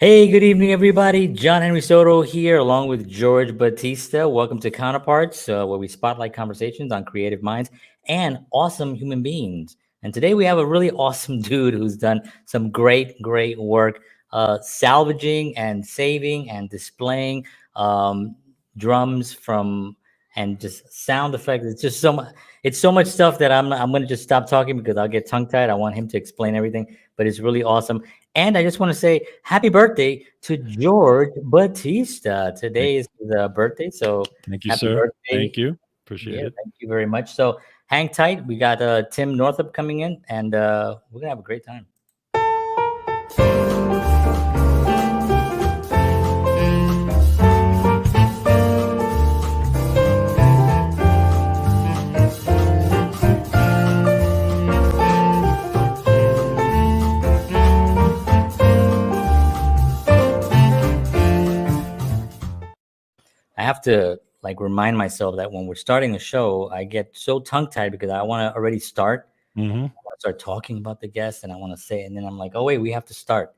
Hey, good evening, everybody. John Henry Soto here, along with George Batista. Welcome to Counterparts, where we spotlight conversations on creative minds and awesome human beings. And today we have a really awesome dude who's done some great work salvaging and saving and displaying um, drums from and just sound effects. It's just so much. It's so much stuff that I'm going to just stop talking because I'll get tongue tied. I want him to explain everything, but it's really awesome. And I just want to say happy birthday to George Batista. Today is the birthday, so Thank you, happy sir. birthday. Thank you. Appreciate Yeah, it. thank you very much. So hang tight. We got Tim Northup coming in, and we're going to have a great time. I have to like remind myself that when we're starting the show, I get so tongue tied because I want to already start. Mm-hmm. I want to start talking about the guest, and I want to say, and then I'm like, oh wait, we have to start.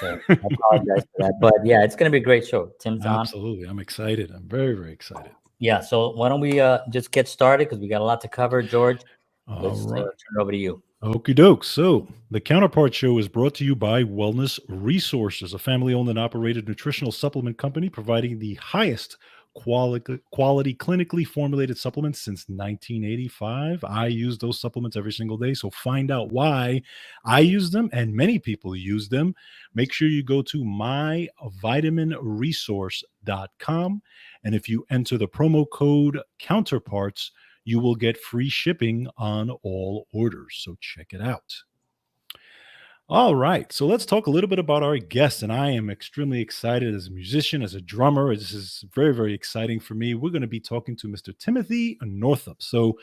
So I apologize for that, but yeah, it's going to be a great show. Tim's on. Absolutely. I'm excited. I'm very excited. Yeah. So why don't we just get started because we got a lot to cover, George. All Let's right. turn it over to you. Okie doke. So, the Counterpart Show is brought to you by Wellness Resources, a family owned and operated nutritional supplement company providing the highest quality clinically formulated supplements since 1985. I use those supplements every single day. So, find out why I use them and many people use them. Make sure you go to myvitaminresource.com. And if you enter the promo code Counterparts, you will get free shipping on all orders. So check it out. All right. So let's talk a little bit about our guest. And I am extremely excited as a musician, as a drummer. This is very exciting for me. We're going to be talking to Mr. Timothy Northup. So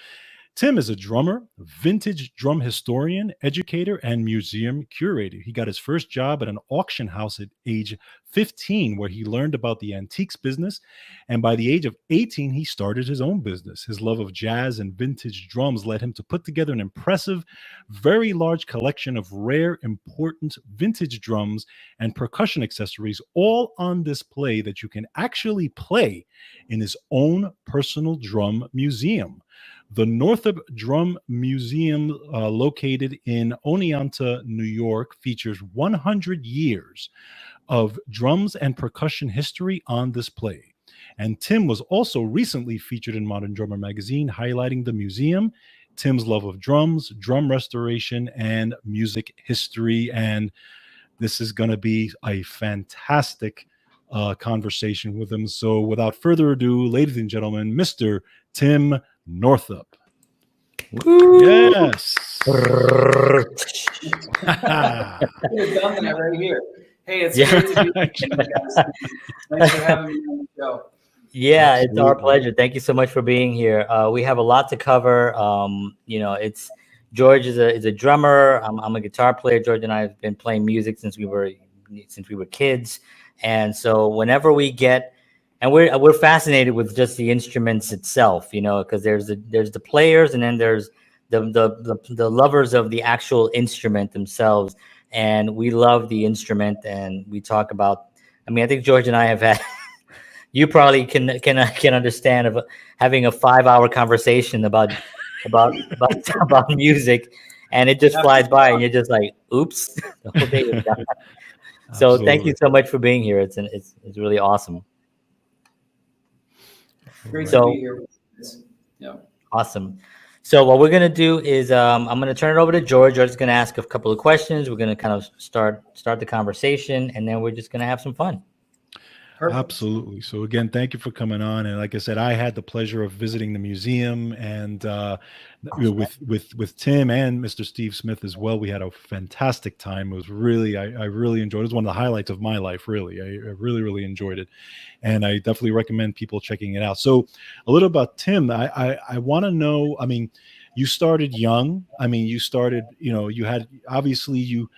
Tim is a drummer, vintage drum historian, educator, and museum curator. He got his first job at an auction house at age 15, where he learned about the antiques business. And by the age of 18, he started his own business. His love of jazz and vintage drums led him to put together an impressive, very large collection of rare, important vintage drums and percussion accessories, all on display that you can actually play in his own personal drum museum. The Northup Drum Museum, located in Oneonta, New York, features 100 years of drums and percussion history on display. And Tim was also recently featured in Modern Drummer magazine, highlighting the museum, Tim's love of drums, drum restoration, and music history. And this is going to be a fantastic conversation with him. So without further ado, ladies and gentlemen, Mr. Tim Northup. Yes. Could have done that right here. Hey, it's great to be with you guys. Thanks for having me on the show. Yeah, Absolutely. it's our pleasure. Thank you so much for being here. We have a lot to cover. It's George is a drummer. I'm a guitar player. George and I have been playing music since we were kids, and so whenever we get, and we're fascinated with just the instruments itself, because there's the players, and then there's the lovers of the actual instrument themselves, and we love the instrument, and we talk about. I mean, I think George and I have had. You probably can understand of having a 5-hour conversation about music, and it just flies by, and you're just like, "Oops, the whole day is gone." So thank you so much for being here. It's really awesome. Great to be here. Yeah. Awesome. So what we're gonna do is I'm gonna turn it over to George. George's gonna ask a couple of questions. We're gonna kind of start the conversation, and then we're just gonna have some fun. Perfect. Absolutely. So again, thank you for coming on. And like I said, I had the pleasure of visiting the museum, and with Tim and Mr. Steve Smith as well. We had a fantastic time. It was really, I really enjoyed it. It was one of the highlights of my life, really. I really enjoyed it. And I definitely recommend people checking it out. So a little about Tim. I want to know, I mean, you started young. I mean, you started, you had, obviously you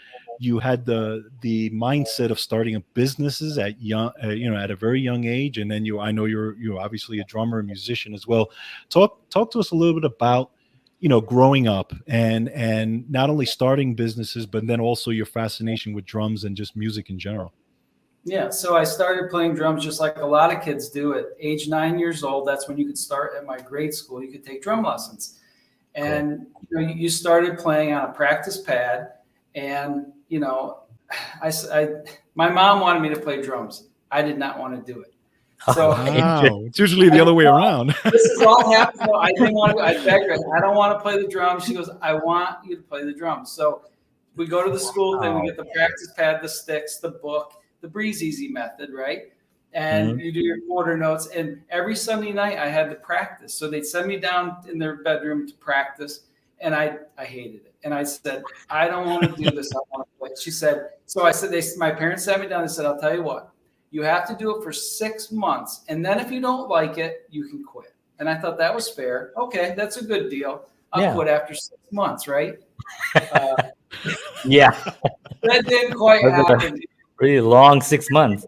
had the mindset of starting up businesses at young, at a very young age, and then I know you're obviously a drummer, a musician as well. Talk to us a little bit about growing up and not only starting businesses, but then also your fascination with drums and just music in general. Yeah, so I started playing drums just like a lot of kids do at age 9 years old. That's when you could start at my grade school. You could take drum lessons. And you started playing on a practice pad. And, my mom wanted me to play drums. I did not want to do it. So wow, it's usually the other way around. this is all happened. I didn't want to. I begged her. I don't want to play the drums. She goes, I want you to play the drums. So we go to the school thing. We get the practice pad, the sticks, the book, the breeze easy method, right? And you do your quarter notes. And every Sunday night I had to practice. So they'd send me down in their bedroom to practice. And I hated it. And I said, I don't want to do this. I want to play. She said, so I said, my parents sat me down and said, I'll tell you what, you have to do it for 6 months. And then if you don't like it, you can quit. And I thought that was fair. Okay, that's a good deal. I'll quit after 6 months, right? Yeah. That didn't quite happen. Really long 6 months.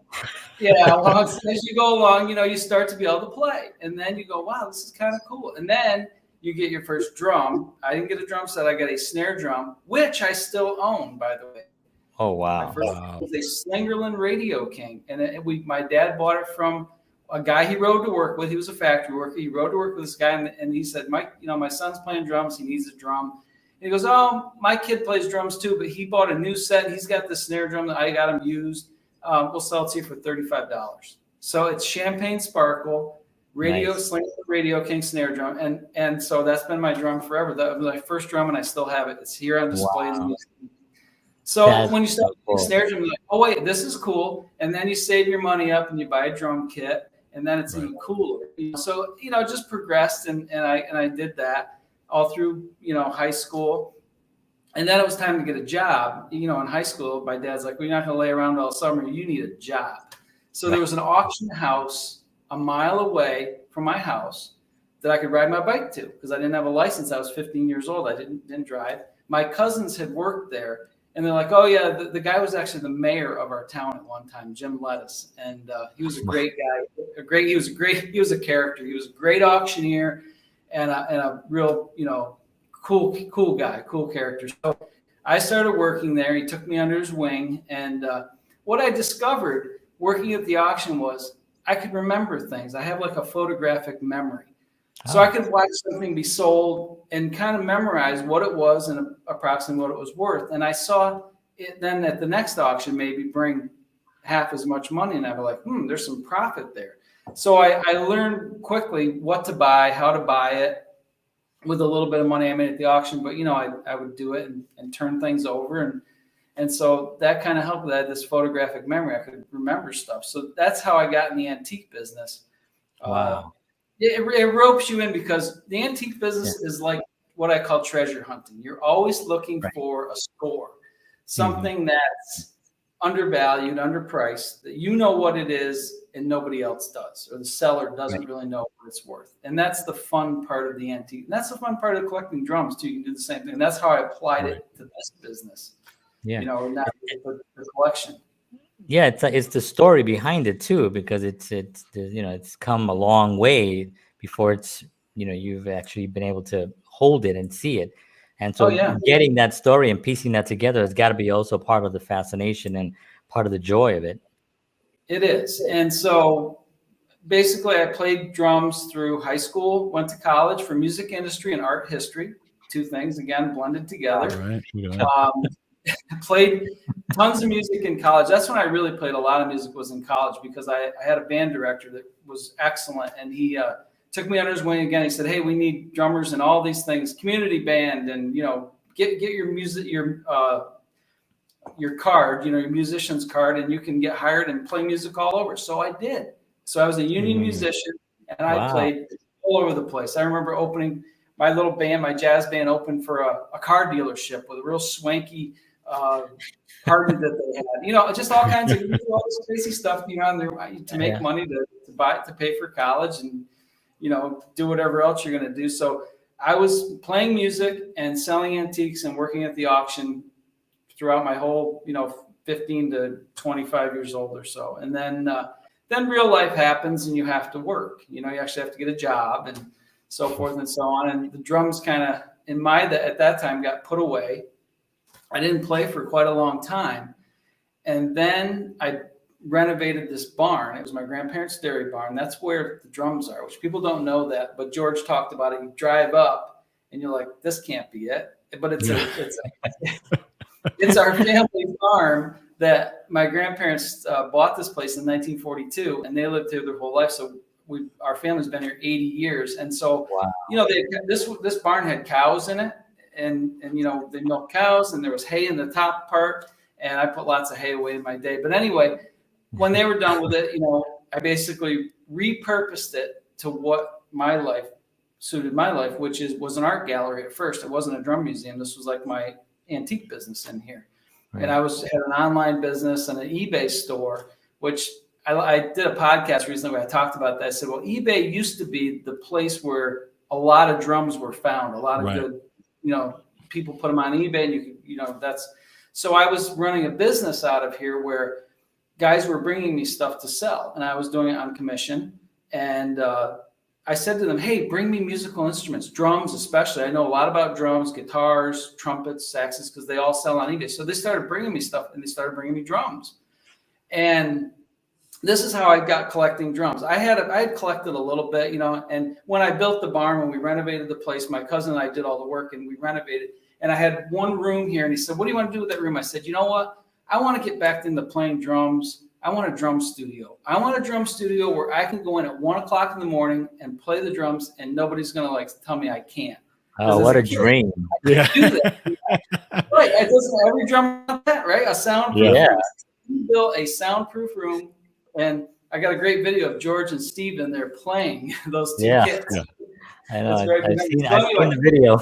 Yeah, well, as you go along, you start to be able to play. And then you go, wow, this is kind of cool. And then you get your first drum. I didn't get a drum set. I got a snare drum, which I still own, by the way. Oh, wow. My first was a Slingerland Radio King. And my dad bought it from a guy he rode to work with. He was a factory worker. He rode to work with this guy. And he said, Mike, my son's playing drums. He needs a drum. And he goes, oh, my kid plays drums too, but he bought a new set. He's got the snare drum that I got him used. We'll sell it to you for $35. So it's Champagne Sparkle, Slingerland Radio King snare drum. And so that's been my drum forever. That was my first drum, and I still have it. It's here on display. Wow. So when you start with snare drum, you're like, oh, wait, this is cool. And then you save your money up and you buy a drum kit, and then it's even cooler. So, just progressed, and I did that all through, high school. And then it was time to get a job. In high school, my dad's like, well, you're not going to lay around all summer. You need a job. So there was an auction house a mile away from my house that I could ride my bike to because I didn't have a license. I was 15 years old. I didn't drive. My cousins had worked there. And they're like, oh, yeah, the guy was actually the mayor of our town at one time, Jim Lettuce. And he was a great guy. He was a character. He was a great auctioneer and a real, cool guy, cool character. So I started working there. He took me under his wing. And what I discovered working at the auction was I could remember things. I have like a photographic memory. So I could watch something be sold and kind of memorize what it was and approximately what it was worth. And I saw it then at the next auction maybe bring half as much money. And I'd be like, there's some profit there. So I learned quickly what to buy, how to buy it with a little bit of money I made at the auction. But, I would do it and turn things over. And so that kind of helped with that, this photographic memory. I could remember stuff. So that's how I got in the antique business. Wow. It ropes you in because the antique business is like what I call treasure hunting. You're always looking for a score, something that's undervalued, underpriced, that you know what it is and nobody else does, or the seller doesn't really know what it's worth. And that's the fun part of the antique. And that's the fun part of collecting drums too. You can do the same thing. And that's how I applied it to this business. Yeah. Not the collection. Yeah, it's the story behind it too, because it's come a long way before it's you've actually been able to hold it and see it, and so getting that story and piecing that together has got to be also part of the fascination and part of the joy of it. It is, and so basically, I played drums through high school, went to college for music industry and art history, two things again blended together. Right. Yeah. Played tons of music in college. That's when I really played a lot of music was in college because I had a band director that was excellent. And he took me under his wing again. He said, hey, we need drummers and all these things, community band, and, get your music, your card, your musician's card, and you can get hired and play music all over. So I did. So I was a union musician and I played all over the place. I remember opening my little band, my jazz band opened for a car dealership with a real swanky party that they had, just all kinds of all this crazy stuff, to make money to pay for college and, do whatever else you're going to do. So I was playing music and selling antiques and working at the auction throughout my whole, 15 to 25 years old or so. And then real life happens and you have to work, you actually have to get a job and so forth and so on. And the drums kind of at that time got put away. I didn't play for quite a long time. And then I renovated this barn. It was my grandparents' dairy barn. That's where the drums are, which people don't know that, but George talked about it. You drive up and you're like, this can't be it. But it's our family farm that my grandparents bought this place in 1942, and they lived here their whole life. So our family's been here 80 years. And so, Wow. this barn had cows in it, and they milked cows, and there was hay in the top part. And I put lots of hay away in my day. But anyway, when they were done with it, I basically repurposed it to what my life suited my life, which was an art gallery at first. It wasn't a drum museum. This was like my antique business in here. Right. And I had an online business and an eBay store, which I did a podcast recently where I talked about that. I said, well, eBay used to be the place where a lot of drums were found. A lot of good, people put them on eBay, and you could, so I was running a business out of here where guys were bringing me stuff to sell, and I was doing it on commission. And I said to them, hey, bring me musical instruments, drums especially. I know a lot about drums, guitars, trumpets, saxes, because they all sell on eBay. So they started bringing me stuff, and they started bringing me drums. And this is how I got collecting drums. I had collected a little bit, and when I built the barn, when we renovated the place, my cousin and I did all the work, and we renovated. And I had one room here, and he said, what do you want to do with that room? I said, you know what? I want to get back into playing drums. I want a drum studio. I want a drum studio where I can go in at 1:00 in the morning and play the drums, and nobody's going to tell me I can't. Oh, what a dream. Yeah. Do that. Right. It doesn't every drum like that, right? A soundproof room. We built a soundproof room, and I got a great video of George and Steven there playing those two kits. Yeah. I know. I've seen the video.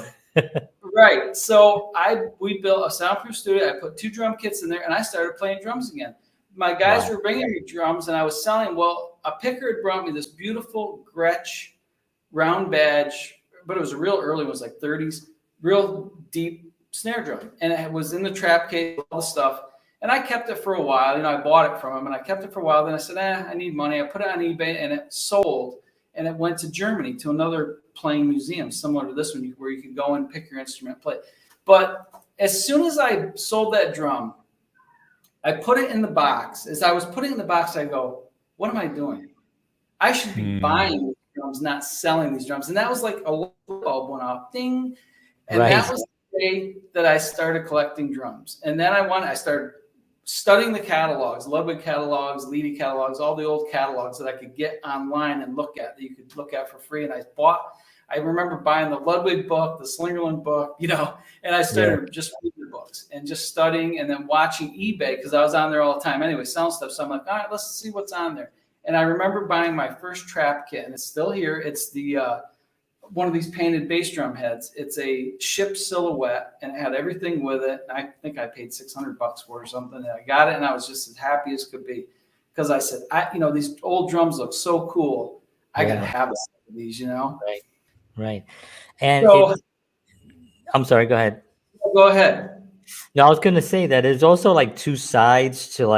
Right. So we built a soundproof studio. I put 2 drum kits in there, and I started playing drums again. My guys were bringing me drums, and I was selling. Well, a picker had brought me this beautiful Gretsch round badge, but it was a real early one. It was like 30s, real deep snare drum. And it was in the trap case, all the stuff. And I kept it for a while. I bought it from him, and I kept it for a while. Then I said, I need money. I put it on eBay, and it sold. And it went to Germany, to another playing museum similar to this one, where you could go and pick your instrument, play. But as soon as I sold that drum, I put it in the box. As I was putting it in the box, I go, what am I doing? I should be buying these drums, not selling these drums. And that was like a light bulb went off, ding. And that was the day that I started collecting drums. And then I started studying the catalogs, Ludwig catalogs, Leedy catalogs, all the old catalogs that I could get online and look at, that you could look at for free. And I remember buying the Ludwig book, the Slingerland book, and I started just reading the books and just studying, and then watching eBay, because I was on there all the time anyway, selling stuff. So I'm like, all right, let's see what's on there. And I remember buying my first trap kit, and it's still here. It's the one of these painted bass drum heads. It's a ship silhouette, and it had everything with it. And I think I paid $600 for it or something. And I got it, and I was just as happy as could be, because I said, these old drums look so cool. I got to have a set of these, Right. And I'm sorry, go ahead. Go ahead. No, I was going to say that there's also like 2 sides to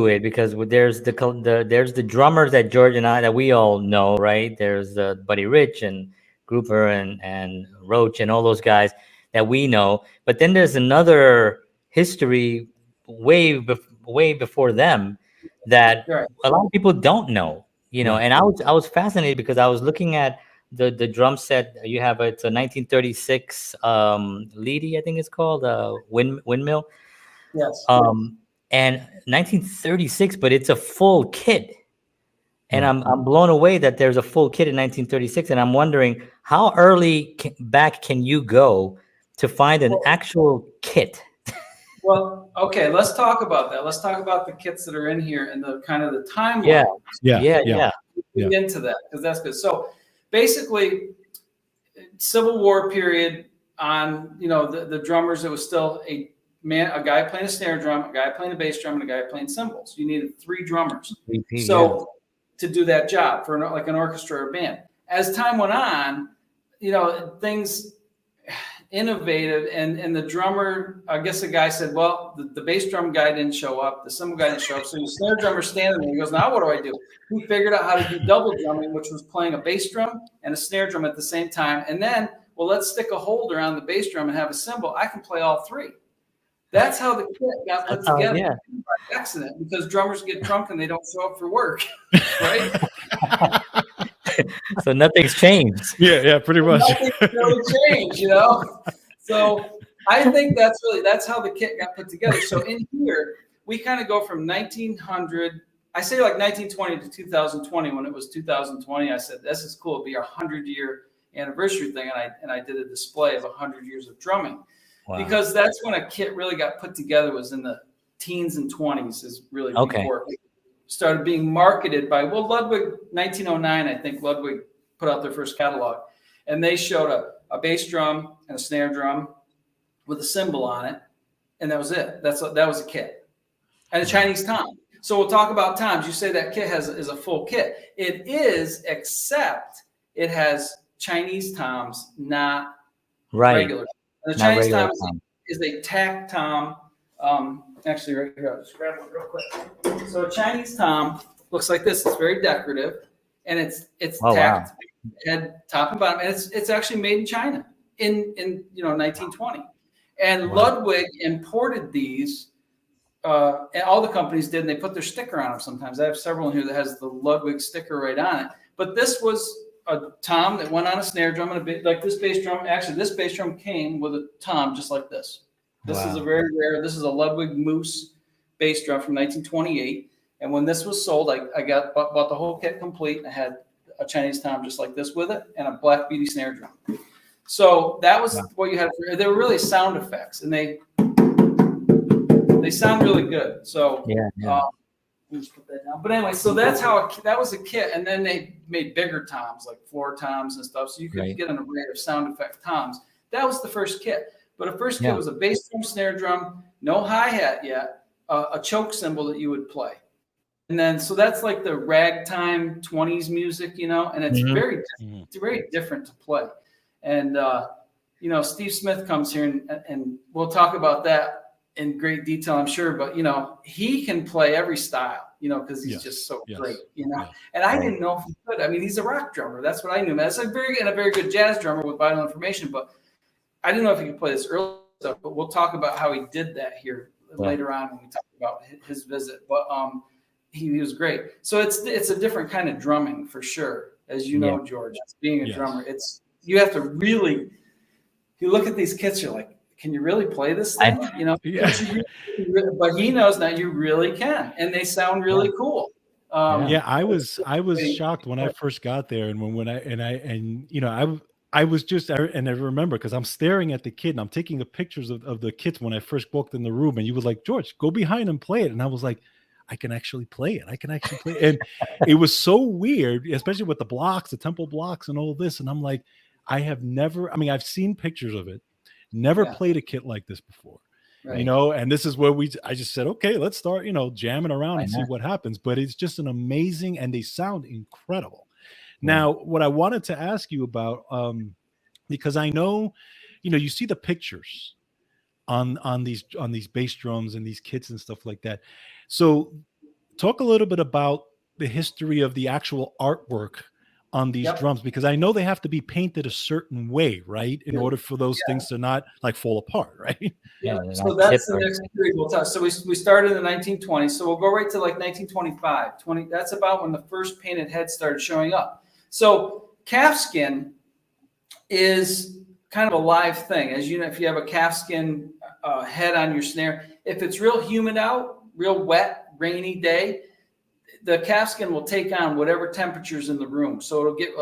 it, because there's the drummers that George and I, that we all know, right? There's Buddy Rich and Grouper and Roach and all those guys that we know. But then there's another history way before them that a lot of people don't know, And I was fascinated, because I was looking at the drum set you have. It's a 1936 Leedy, I think it's called, windmill. Yes. And 1936, but it's a full kit. And I'm blown away that there's a full kit in 1936. And I'm wondering, how early back can you go to find an actual kit? Well, okay, let's talk about that. Let's talk about the kits that are in here and the kind of the timeline. Yeah. Get into that, because that's good. So basically, Civil War period on, the drummers, it was still a guy playing a snare drum, a guy playing a bass drum, and a guy playing cymbals. You needed 3 drummers. To do that job for like an orchestra or band. As time went on, things innovated, and the drummer, I guess the guy said, well, the bass drum guy didn't show up, the cymbal guy didn't show up, so the snare drummer standing there. He goes, now what do I do? He figured out how to do double drumming, which was playing a bass drum and a snare drum at the same time. And then, well, let's stick a holder on the bass drum and have a cymbal. I can play all 3. That's how the kit got put together yeah. by accident, because drummers get drunk and they don't show up for work, right? So nothing's changed. Yeah, pretty much. Nothing really changed, you know? So I think that's how the kit got put together. So in here, we kind of go from 1900, I say like 1920 to 2020. When it was 2020, I said, this is cool. It'll be our 100-year anniversary thing. And I did a display of 100 years of drumming. Wow. Because that's when a kit really got put together, was in the teens and 20s, is really before it started being marketed by, Ludwig, 1909, I think Ludwig put out their first catalog. And they showed a bass drum and a snare drum with a cymbal on it. And that was it. That was a kit. And a Chinese tom. So we'll talk about toms. You say that kit is a full kit. It is, except it has Chinese toms, not regular. And the Chinese tom is a tack tom. Actually, right here, I'll just grab one real quick. So a Chinese tom looks like this. It's very decorative, and it's tacked head, top, and bottom. And it's actually made in China in 1920. And Ludwig imported these. And all the companies did, and they put their sticker on them sometimes. I have several in here that has the Ludwig sticker right on it. But this was a tom that went on a snare drum, and like this bass drum. Actually, this bass drum came with a tom just like this. This is a very rare. This is a Ludwig Moose bass drum from 1928. And when this was sold, I bought the whole kit complete, and I had a Chinese tom just like this with it, and a Black Beauty snare drum. So that was what you had. They were really sound effects, and they sound really good. So let's put that down. But anyway, so that's how that was a kit. And then they made bigger toms, like floor toms and stuff. So you could get an array of sound effect toms. That was the first kit. But the first kit was a bass drum, snare drum, no hi-hat yet, a choke cymbal that you would play. And then, so that's like the ragtime 20s music, and it's very different to play. And, Steve Smith comes here, and we'll talk about that in great detail, I'm sure, but he can play every style, because he's just so great, And I didn't know if he could. I mean, he's a rock drummer. That's what I knew. That's a very good jazz drummer with vital information, but I didn't know if he could play this early stuff. But we'll talk about how he did that here later on when we talk about his visit. But he was great. So it's a different kind of drumming for sure, as you know, George. Being a drummer, you have to really. You look at these kits, you're like, can you really play this thing? But he knows now you really can, and they sound really cool. I was shocked when I first got there, and I was just, and I remember because I'm staring at the kit and I'm taking pictures of the kits when I first walked in the room, and you were like, George, go behind and play it, and I was like, I can actually play it. And it was so weird, especially with the blocks, the tempo blocks, and all this. And I'm like, I've seen pictures of it. Never played a kit like this before, and this is where I just said, okay, let's start, jamming around and see what happens. But it's just an amazing, and they sound incredible. Now, what I wanted to ask you about, because I know, you see the pictures on these bass drums and these kits and stuff like that. So talk a little bit about the history of the actual artwork on these drums, because I know they have to be painted a certain way, right? In order for those things to not like fall apart, right? So that's the next period we'll talk. So we started in the 1920s. So we'll go right to like 1925. That's about when the first painted heads started showing up. So calfskin is kind of a live thing. As you know, if you have a calfskin head on your snare, if it's real humid out, real wet, rainy day, the calfskin will take on whatever temperatures in the room. So it'll get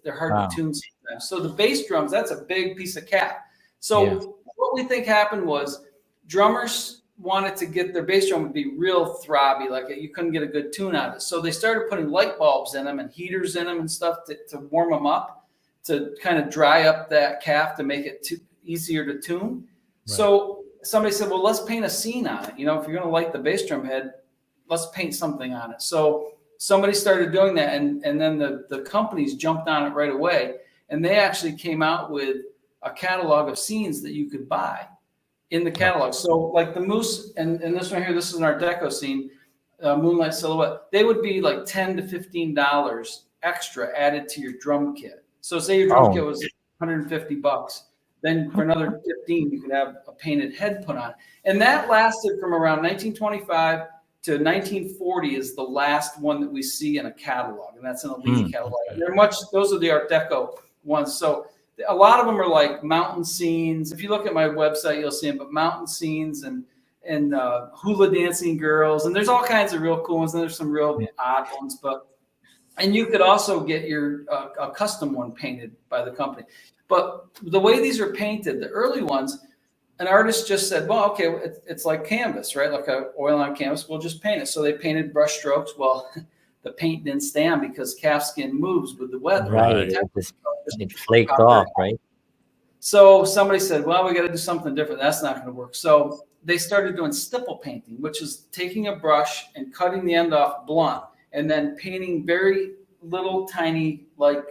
they're hard to tune sometimes. So the bass drums, that's a big piece of calf. So what we think happened was drummers wanted to get their bass drum to be real throbby, like you couldn't get a good tune out of it. So they started putting light bulbs in them and heaters in them and stuff to warm them up, to kind of dry up that calf to make it easier to tune. Right. So somebody said, well, let's paint a scene on it. If you're going to light the bass drum head, let's paint something on it. So somebody started doing that, and then the companies jumped on it right away, and they actually came out with a catalog of scenes that you could buy in the catalog. So like the Moose and this one here, this is an Art Deco scene, Moonlight Silhouette. They would be like $10 to $15 extra added to your drum kit. So say your drum kit was $150. Then for another 15, you could have a painted head put on. And that lasted from around 1925 to 1940 is the last one that we see in a catalog, and that's an elite catalog. And they're those are the Art Deco ones. So a lot of them are like mountain scenes. If you look at my website, you'll see them, but mountain scenes and hula dancing girls, and there's all kinds of real cool ones, and there's some real odd ones, and you could also get your a custom one painted by the company. But the way these are painted, the early ones, an artist just said, well, okay, it's like canvas, right? Like a oil on canvas, we'll just paint it. So they painted brush strokes. Well, the paint didn't stand because calfskin moves with the weather. Right. It flaked off, right? So somebody said, well, we got to do something different. That's not going to work. So they started doing stipple painting, which is taking a brush and cutting the end off blunt and then painting very little tiny like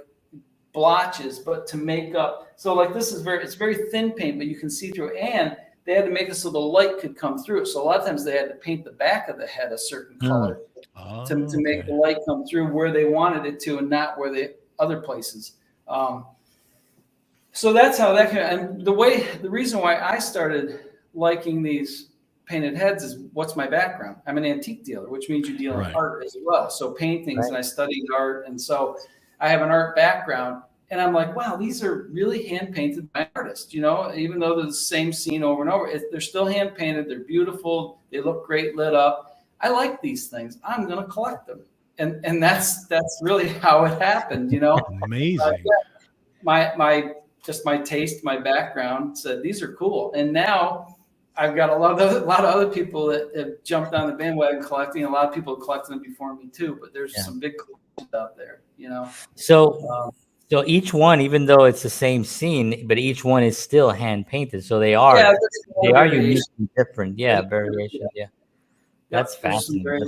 blotches, but to make up. So like this is it's very thin paint, but you can see through it. And they had to make it so the light could come through. So a lot of times they had to paint the back of the head a certain color to make the light come through where they wanted it to and not where the other places. So that's how that came. And the reason why I started liking these painted heads is what's my background. I'm an antique dealer, which means you deal in art as well. So paintings, and I studied art. And so I have an art background. And I'm like, wow, these are really hand painted by artists, even though they're the same scene over and over, they're still hand painted. They're beautiful. They look great lit up. I like these things. I'm going to collect them. And that's really how it happened, Amazing. My taste, my background said, these are cool. And now I've got a lot of other people that have jumped on the bandwagon collecting. A lot of people have collected them before me too, but there's some big collectors out there, So each one, even though it's the same scene, but each one is still hand painted. So they are unique and different. Yeah, variations. Yeah, that's fascinating.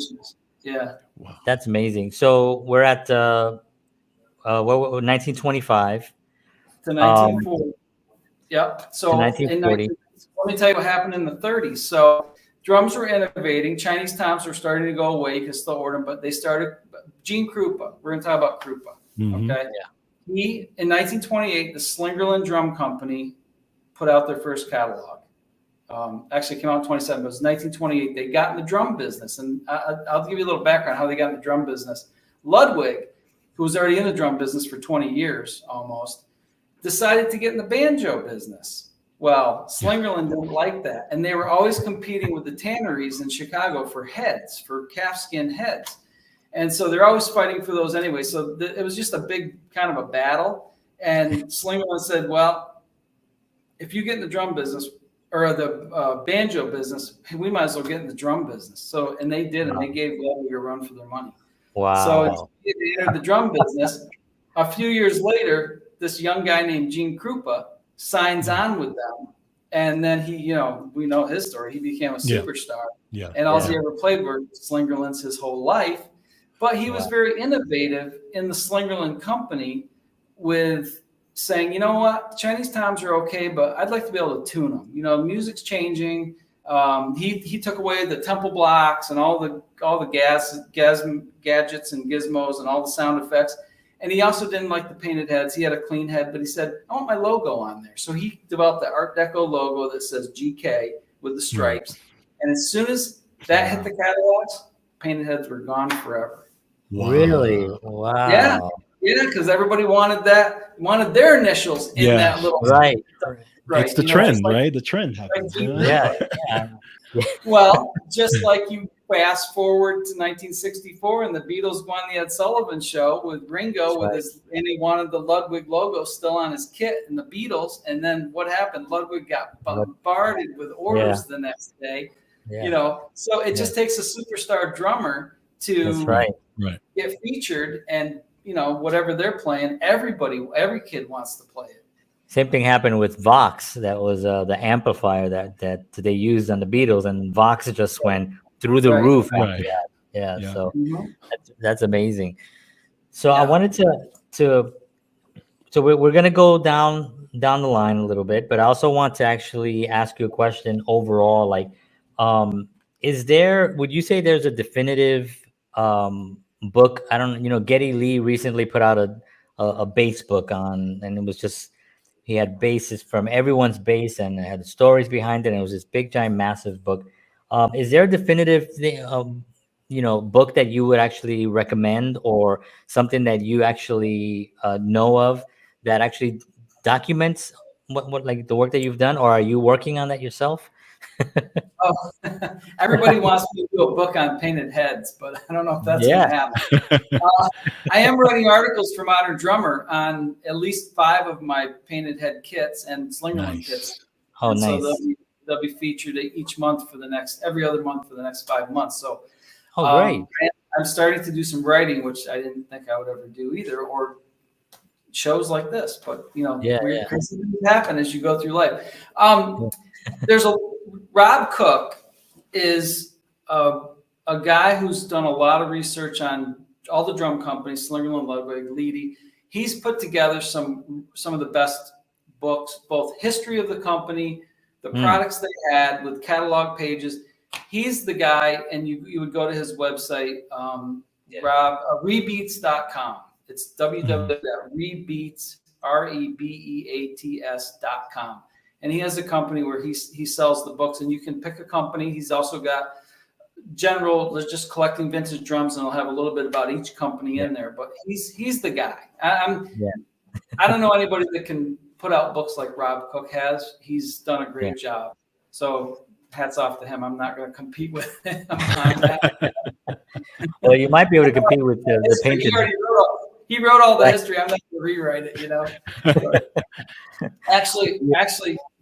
Wow. That's amazing. So we're at 1925 to 1940. Yep. So 1940. Let me tell you what happened in the 30s. So drums were innovating. Chinese toms were starting to go away. You could still order them, but they started. Gene Krupa. We're going to talk about Krupa. Okay. Yeah. In 1928, the Slingerland Drum Company put out their first catalog. Actually, it came out in 27, but it was 1928. They got in the drum business, and I'll give you a little background how they got in the drum business. Ludwig, who was already in the drum business for 20 years almost, decided to get in the banjo business. Well, Slingerland didn't like that, and they were always competing with the tanneries in Chicago for heads, for calfskin heads. And so they're always fighting for those anyway. So it was just a big kind of a battle. And Slingerland said, well, if you get in the drum business or the banjo business, we might as well get in the drum business. So, and they did, and they gave Ludwig a run for their money. Wow. So they entered the drum business. A few years later, this young guy named Gene Krupa signs on with them. And then he, we know his story. He became a superstar. Yeah. And all he ever played were Slingerlands his whole life. But he was very innovative in the Slingerland Company with saying, you know what, Chinese toms are okay, but I'd like to be able to tune them. Music's changing. He took away the tempo blocks and all the gadgets and gizmos and all the sound effects. And he also didn't like the painted heads. He had a clean head, but he said, I want my logo on there. So he developed the Art Deco logo that says GK with the stripes. And as soon as that hit the catalogs, painted heads were gone forever. Wow. Really? Wow. Yeah, because everybody wanted their initials in that little right. It's the trend, right? The trend happens. Yeah. Well, just like you fast forward to 1964 and the Beatles won the Ed Sullivan Show with Ringo and he wanted the Ludwig logo still on his kit and the Beatles. And then what happened? Ludwig got bombarded with orders the next day. So it just takes a superstar drummer to get featured, and whatever they're playing, every kid wants to play it. Same thing happened with Vox. That was the amplifier that they used on the Beatles, and Vox just went through the roof after that. Yeah. So that's amazing. So I wanted to so we're gonna go down the line a little bit, but I also want to actually ask you a question overall. Like, would you say there's a definitive book? I don't, Geddy Lee recently put out a bass book on, and it was just, He had bases from everyone's base, and it had stories behind it. And it was this big, giant, massive book. Is there a definitive book that you would actually recommend, or something that you actually know of that actually documents what like the work that you've done, or are you working on that yourself? Oh, everybody wants me to do a book on painted heads, but I don't know if that's going Yeah. to happen. I am writing articles for Modern Drummer on at least 5 of my painted head kits and Slingerland kits. Oh, and nice. So they'll be featured each month every other month for the next 5 months. So, great. I'm starting to do some writing, which I didn't think I would ever do either, or shows like this. But weird crazy things happen as you go through life. There's Rob Cook is a guy who's done a lot of research on all the drum companies, Slingerland, Ludwig, Leedy. He's put together some of the best books, both history of the company, the products they had with catalog pages. He's the guy, and you would go to his website, rebeats.com. It's www.rebeats, rebeats.com. And he has a company where he sells the books, and you can pick a company. He's also got just collecting vintage drums, and he'll have a little bit about each company in there. But he's the guy. I don't know anybody that can put out books like Rob Cook has. He's done a great job. So hats off to him. I'm not going to compete with him on that. Well, you might be able to compete with the painted. He wrote all the history. I'm not going to rewrite it, Actually,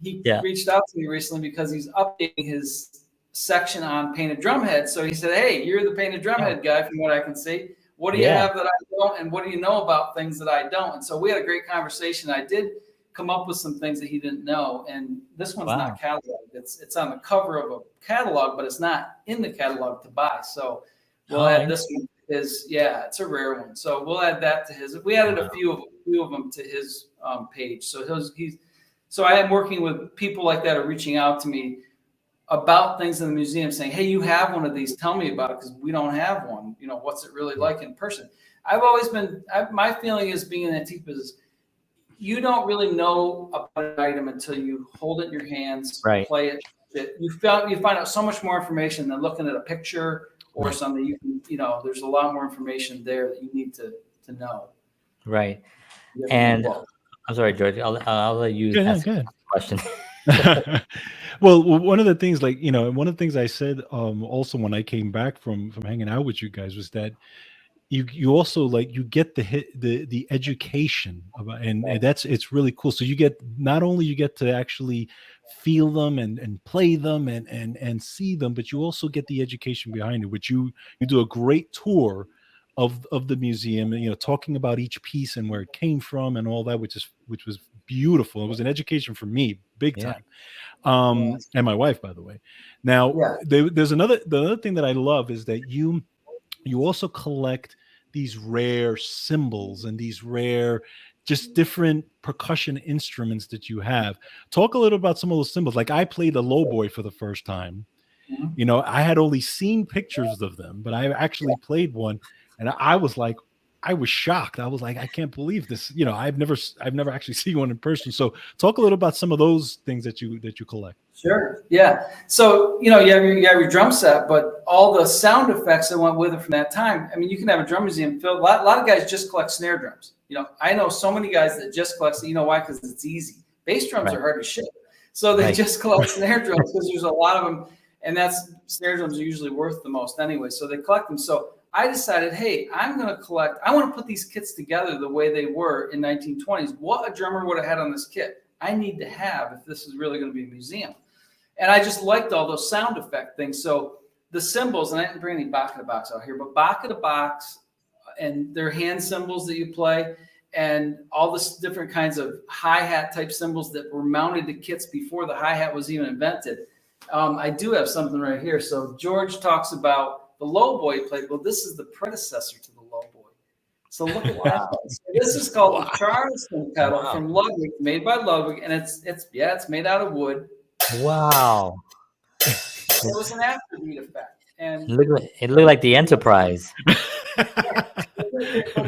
he reached out to me recently because he's updating his section on painted drum heads. So he said, "Hey, you're the painted drum head guy, from what I can see. What do you have that I don't, and what do you know about things that I don't?" And so we had a great conversation. I did come up with some things that he didn't know, and this one's not cataloged. It's on the cover of a catalog, but it's not in the catalog to buy. So we'll add this one. It's a rare one. So we'll add that to his. We added a few of them to his page. So so I am working with people like that, are reaching out to me about things in the museum, saying, "Hey, you have one of these. Tell me about it, because we don't have one. What's it really like in person?" I've always been. My feeling is, being an antique business, you don't really know about an item until you hold it in your hands, play it. You find out so much more information than looking at a picture or something. You can, there's a lot more information there that you need to know. Right. And I'm sorry, George. I'll let you ask a question. Well, one of the things, one of the things I said also when I came back from hanging out with you guys, was that you also you get the education about, and it's really cool. So not only you get to actually feel them and play them and see them, but you also get the education behind it, which you do a great tour of the museum, and talking about each piece and where it came from and all that, which was beautiful. It was an education for me, big time. And my wife, by the way. Now, there's the other thing that I love is that you also collect these rare cymbals and these rare, just different percussion instruments that you have. Talk a little about some of those cymbals. Like, I played a lowboy for the first time. I had only seen pictures of them, but I actually played one, and I was shocked. I was like, I can't believe this. I've never actually seen one in person. So talk a little about some of those things that you collect. Sure. Yeah. So, you have your drum set, but all the sound effects that went with it from that time. I mean, you can have a drum museum filled. A lot of guys just collect snare drums. I know so many guys that just collect. Why? Because it's easy. Bass drums are hard to ship, so they just collect snare drums, because there's a lot of them, and snare drums are usually worth the most anyway. So they collect them. So I decided, hey, I want to put these kits together the way they were in 1920s. What a drummer would have had on this kit, I need to have if this is really going to be a museum. And I just liked all those sound effect things. So the cymbals, and I didn't bring any Baka box out here, but Baka box and their hand cymbals that you play, and all the different kinds of hi-hat type cymbals that were mounted to kits before the hi-hat was even invented. I do have something right here. So George talks about the lowboy plate. Well, this is the predecessor to the lowboy. So look at that. This is called the Charleston pedal from Ludwig, made by Ludwig, and it's made out of wood. Wow. It was an afterbeat effect. And it looked like the Enterprise.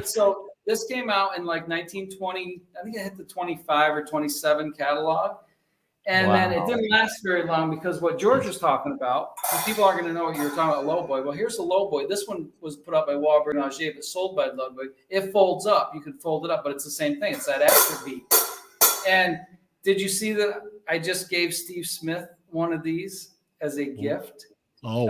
So This came out in like 1920. I think it hit the 25 or 27 catalog. And then it didn't last very long because what George was talking about, people aren't going to know what you were talking about, low boy. Well, here's a low boy. This one was put up by Walbert and Auger, but sold by Ludwig. It folds up. You can fold it up, but it's the same thing. It's that after beat. And did you see that I just gave Steve Smith one of these as a gift? Oh,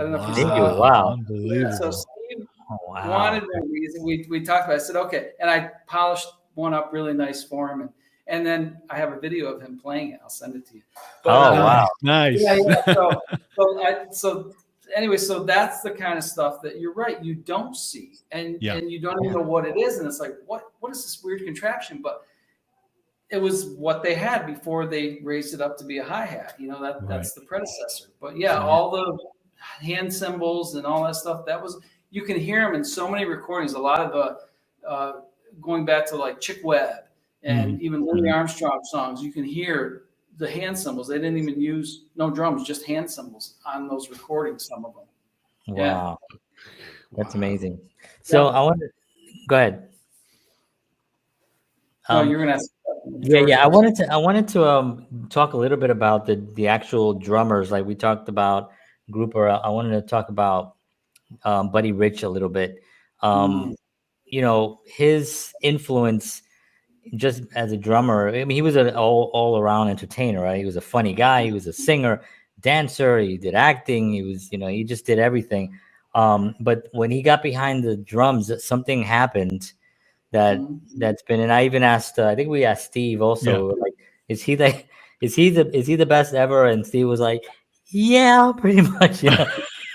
wow. Unbelievable. So Steve wanted one of these, and we talked about it. I said, okay. And I polished one up really nice for him. And then I have a video of him playing it. I'll send it to you. But, wow. Nice. Yeah. So anyway, so that's the kind of stuff that you're right. You don't see, and you don't even know what it is. And it's like, what is this weird contraption? But it was what they had before they raised it up to be a hi-hat. You know, that's the predecessor. But all the hand cymbals and all that stuff, you can hear them in so many recordings. A lot of the going back to like Chick Webb and even Louis Armstrong songs, you can hear the hand cymbals. They didn't even use no drums, just hand cymbals on those recordings, some of them. Wow. That's amazing. So I want to go ahead. You're going to ask. I wanted to talk a little bit about the actual drummers. Like we talked about Grouper. I wanted to talk about Buddy Rich a little bit. You know, his influence just as a drummer. I mean, he was an all around entertainer, right? He was a funny guy. He was a singer, dancer. He did acting. He was, he just did everything. But when he got behind the drums, something happened that's been. And I even asked. I think we asked Steve also. Like, is he the best ever? And Steve was like, yeah, pretty much.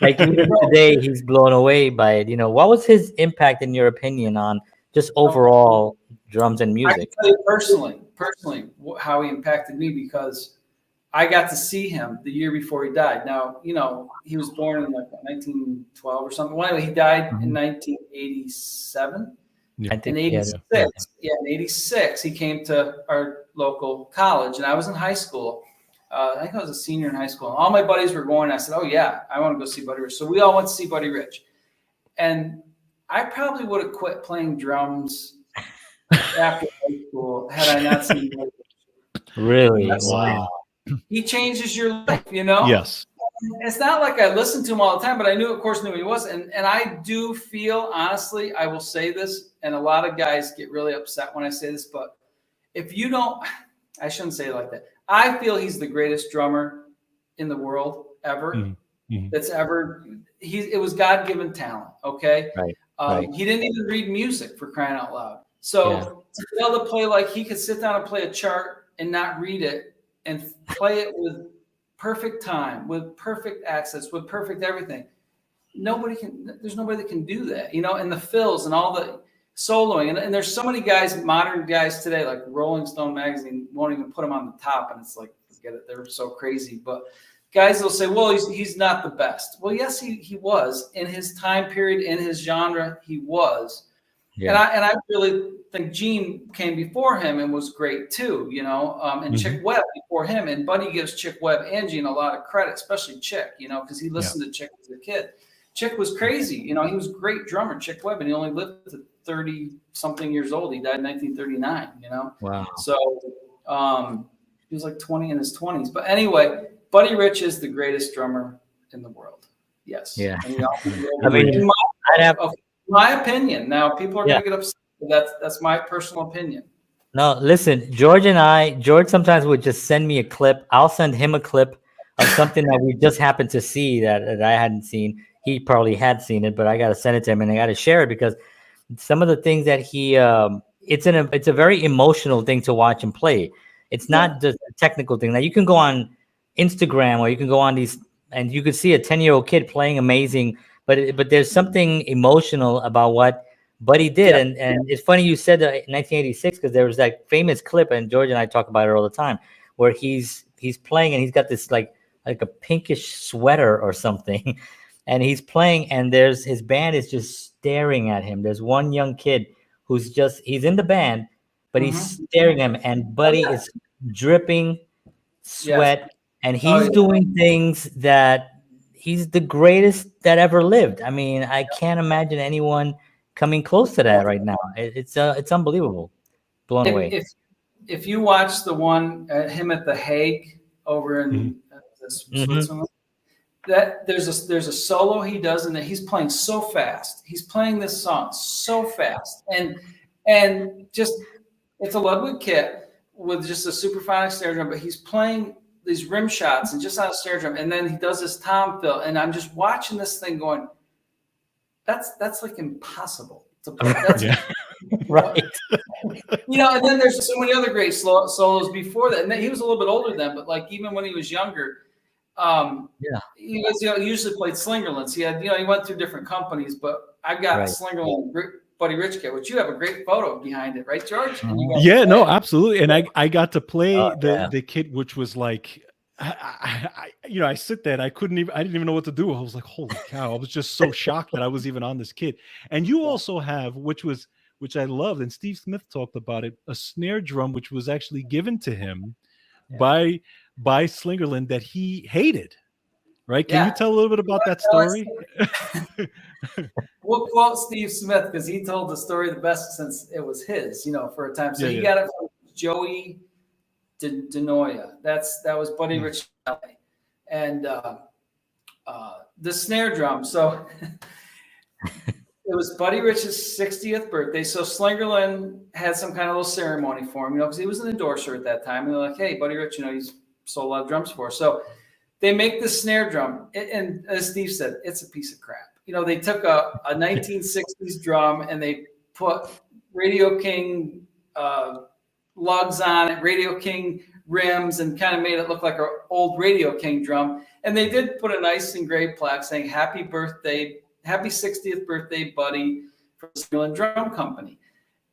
Like even today, he's blown away by it. What was his impact, in your opinion, on just overall drums and music? I can tell you personally, how he impacted me, because I got to see him the year before he died. Now, he was born in like 1912 or something. Well, anyway, he died in 1987. In 86, in 86, he came to our local college, and I was in high school. I think I was a senior in high school. And all my buddies were going. I said, "Oh yeah, I want to go see Buddy Rich." So we all went to see Buddy Rich, and I probably would have quit playing drums after high school had I not seen Buddy Rich. Really? Wow. He changes your life, Yes. It's not like I listened to him all the time, but I knew who he was. And I do feel, honestly, I will say this, and a lot of guys get really upset when I say this, but if you don't, I shouldn't say it like that. I feel he's the greatest drummer in the world ever. That's ever. It was God-given talent. Okay. Right. He didn't even read music, for crying out loud. So to be able to play, like, he could sit down and play a chart and not read it and play it with perfect time, with perfect accents, with perfect everything. There's nobody that can do that, and the fills and all the soloing. And there's so many guys, modern guys today, like Rolling Stone magazine won't even put him on the top. And it's like, forget it. They're so crazy. But guys will say, well, he's not the best. Well, yes, he was in his time period, in his genre. He was. Yeah. And I really think Gene came before him and was great too, and Chick Webb before him. And Buddy gives Chick Webb and Gene a lot of credit, especially Chick, because he listened to Chick as a kid. Chick was crazy. He was a great drummer, Chick Webb, and he only lived to 30-something years old. He died in 1939, Wow. So he was like 20 in his 20s. But anyway, Buddy Rich is the greatest drummer in the world. Yes. Yeah. I mean, my opinion. Now, people are going to get upset. But that's my personal opinion. No, listen, George sometimes would just send me a clip. I'll send him a clip of something that we just happened to see that I hadn't seen. He probably had seen it, but I got to send it to him and I got to share it, because some of the things that he, it's a very emotional thing to watch him play. It's not just a technical thing. Now you can go on Instagram or you can go on these and you could see a 10-year-old kid playing amazing, but there's something emotional about what Buddy did. And it's funny you said that in 1986, because there was that famous clip, and George and I talk about it all the time, where he's playing and he's got this like a pinkish sweater or something. And he's playing, and his band is just staring at him. There's one young kid he's in the band, but he's staring at him, and Buddy is dripping sweat, and he's doing things that he's the greatest that ever lived. I mean, I can't imagine anyone coming close to that right now. It's unbelievable. Blown away. If you watch the one him at the Hague over in Switzerland, that there's a solo he does, and he's playing so fast. He's playing this song so fast, and just it's a Ludwig kit with just a superphonic snare drum, but he's playing these rim shots and just on a snare drum, and then he does this tom fill, and I'm just watching this thing going, that's like impossible to play. That's right. And then there's so many other great solos before that, and then he was a little bit older then, but like even when he was younger. He was, he usually played Slingerlands. He had, he went through different companies, but I've got Slingerland Buddy Rich kit, which you have a great photo behind it, right, George? No, absolutely. And I got to play the kit, which was like, I sit there and I didn't even know what to do. I was like, holy cow. I was just so shocked that I was even on this kit. And you also have, which I loved, and Steve Smith talked about it, a snare drum, which was actually given to him by Slingerland that he hated, right? Can you tell a little bit about that story? We'll quote Steve Smith because he told the story the best since it was his, for a time. So he got it from Joey DeNoia. That was Buddy Rich, and the snare drum. So it was Buddy Rich's 60th birthday. So Slingerland had some kind of little ceremony for him, because he was an endorser at that time. And they're like, hey, Buddy Rich, he's sold a lot of drums for us. So they make the snare drum. And as Steve said, it's a piece of crap. They took a 1960s drum and they put Radio King lugs on it, Radio King rims, and kind of made it look like an old Radio King drum. And they did put a nice engraved plaque saying, happy 60th birthday, Buddy, from the Slingerland Drum Company.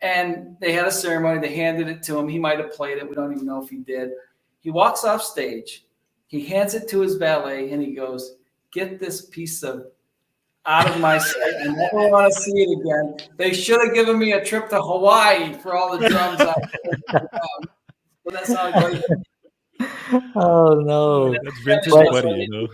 And they had a ceremony. They handed it to him. He might have played it. We don't even know if he did. He walks off stage. He hands it to his valet, and he goes, get this piece out of my sight. I never want to see it again. They should have given me a trip to Hawaii for all the drums. But that's not good. Oh, no. That's vintage Buddy,